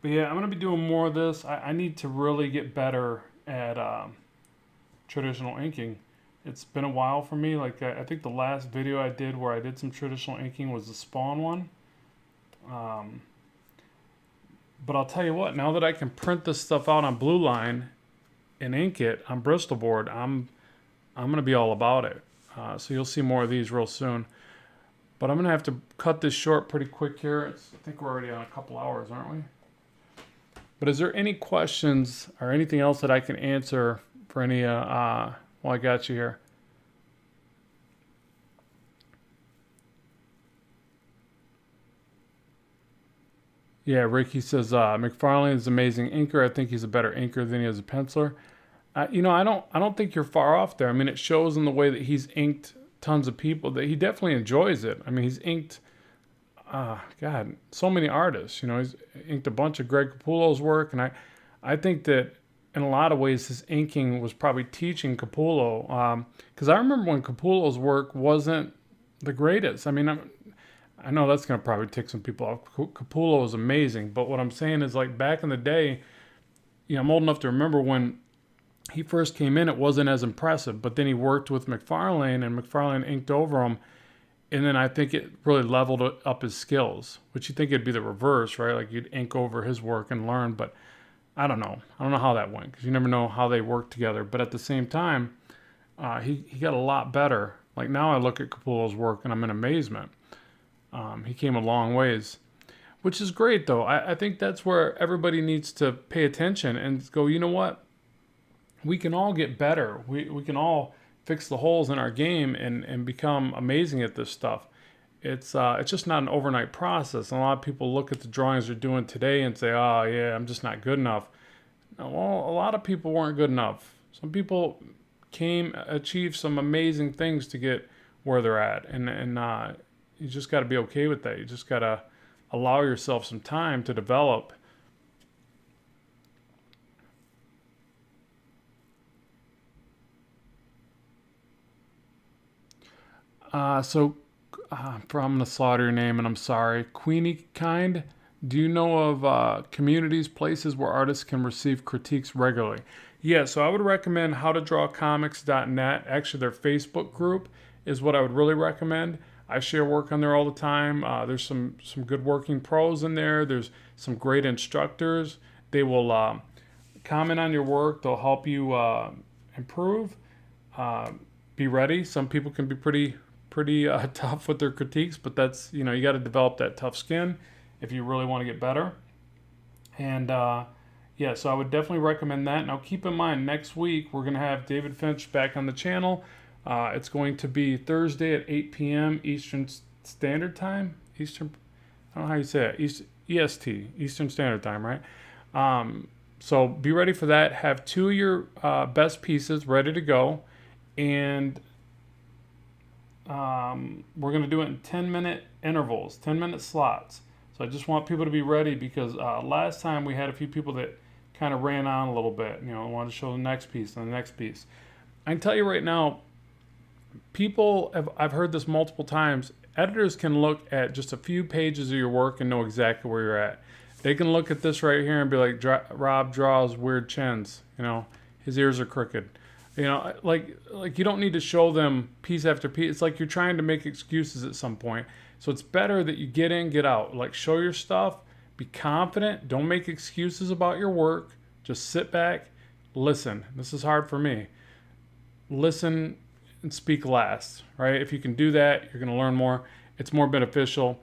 But yeah, I'm going to be doing more of this. I need to really get better at traditional inking. It's been a while for me. Like I think the last video I did where I did some traditional inking was the Spawn one. But I'll tell you what, now that I can print this stuff out on Blue Line and ink it on Bristol board, I'm going to be all about it. So you'll see more of these real soon. But I'm going to have to cut this short pretty quick here. I think we're already on a couple hours, aren't we? But is there any questions or anything else that I can answer for any, while I got you here? Yeah, Ricky says McFarlane is an amazing inker. I think he's a better inker than he is a penciler. I don't think you're far off there. I mean, it shows in the way that he's inked tons of people that he definitely enjoys it. I mean, he's inked, God, so many artists. You know, he's inked a bunch of Greg Capullo's work, and I think that in a lot of ways his inking was probably teaching Capullo. Because I remember when Capullo's work wasn't the greatest. I mean, I know that's going to probably tick some people off. Capullo is amazing, but what I'm saying is like back in the day, you know, I'm old enough to remember when he first came in, it wasn't as impressive, but then he worked with McFarlane and McFarlane inked over him. And then I think it really leveled up his skills, which you think it'd be the reverse, right? Like you'd ink over his work and learn, but I don't know. I don't know how that went because you never know how they work together. But at the same time, he got a lot better. Like now I look at Capullo's work and I'm in amazement. He came a long ways, which is great though. I think that's where everybody needs to pay attention and go, you know what? We can all get better. We can all fix the holes in our game and become amazing at this stuff. It's just not an overnight process. And a lot of people look at the drawings they're doing today and say, oh yeah, I'm just not good enough. Well, a lot of people weren't good enough. Some people achieved some amazing things to get where they're at. And you just got to be okay with that. You just got to allow yourself some time to develop. I'm going to slaughter your name and I'm sorry. Queenie Kind, do you know of communities, places where artists can receive critiques regularly? Yeah, so I would recommend howtodrawcomics.net. Actually, their Facebook group is what I would really recommend. I share work on there all the time. There's some good working pros in there. There's some great instructors. They will comment on your work. They'll help you improve. Be ready. Some people can be pretty tough with their critiques, but that's, you know, you got to develop that tough skin if you really want to get better. And yeah, so I would definitely recommend that. Now keep in mind, next week we're going to have David Finch back on the channel. It's going to be Thursday at 8 p.m. Eastern Standard Time. I don't know how you say it. EST, Eastern Standard Time, right? So be ready for that. Have two of your best pieces ready to go. And we're going to do it in 10-minute intervals, 10-minute slots. So I just want people to be ready because last time we had a few people that kind of ran on a little bit, wanted to show the next piece and the next piece. I can tell you right now, I've heard this multiple times, editors can look at just a few pages of your work and know exactly where you're at. They can look at this right here and be like, Rob draws weird chins, his ears are crooked. Like you don't need to show them piece after piece. It's like you're trying to make excuses at some point. So it's better that you get in, get out. Like, show your stuff, be confident, don't make excuses about your work. Just sit back, listen. This is hard for me. Listen and speak last, right? If you can do that, you're going to learn more. It's more beneficial.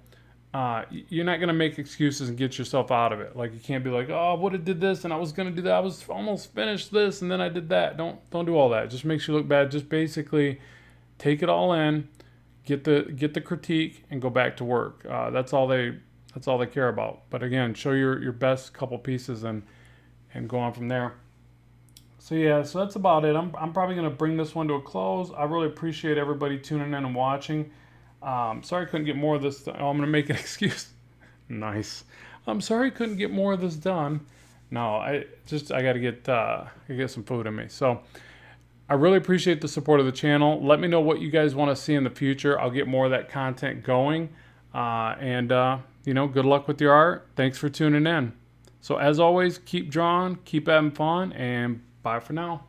You're not going to make excuses and get yourself out of it. Like, you can't be like, oh, I would have did this and I was going to do that. I was almost finished this and then I did that. Don't do all that. It just makes you look bad. Just basically take it all in, get the critique, and go back to work. That's all they care about. But again, show your best couple pieces and go on from there. So yeah, so that's about it. I'm probably going to bring this one to a close. I really appreciate everybody tuning in and watching. Sorry I couldn't get more of this. I'm going to make an excuse. Nice. I'm sorry I couldn't get more of this done. No, I got to get some food in me. So I really appreciate the support of the channel. Let me know what you guys want to see in the future. I'll get more of that content going. Good luck with your art. Thanks for tuning in. So as always, keep drawing, keep having fun, and bye for now.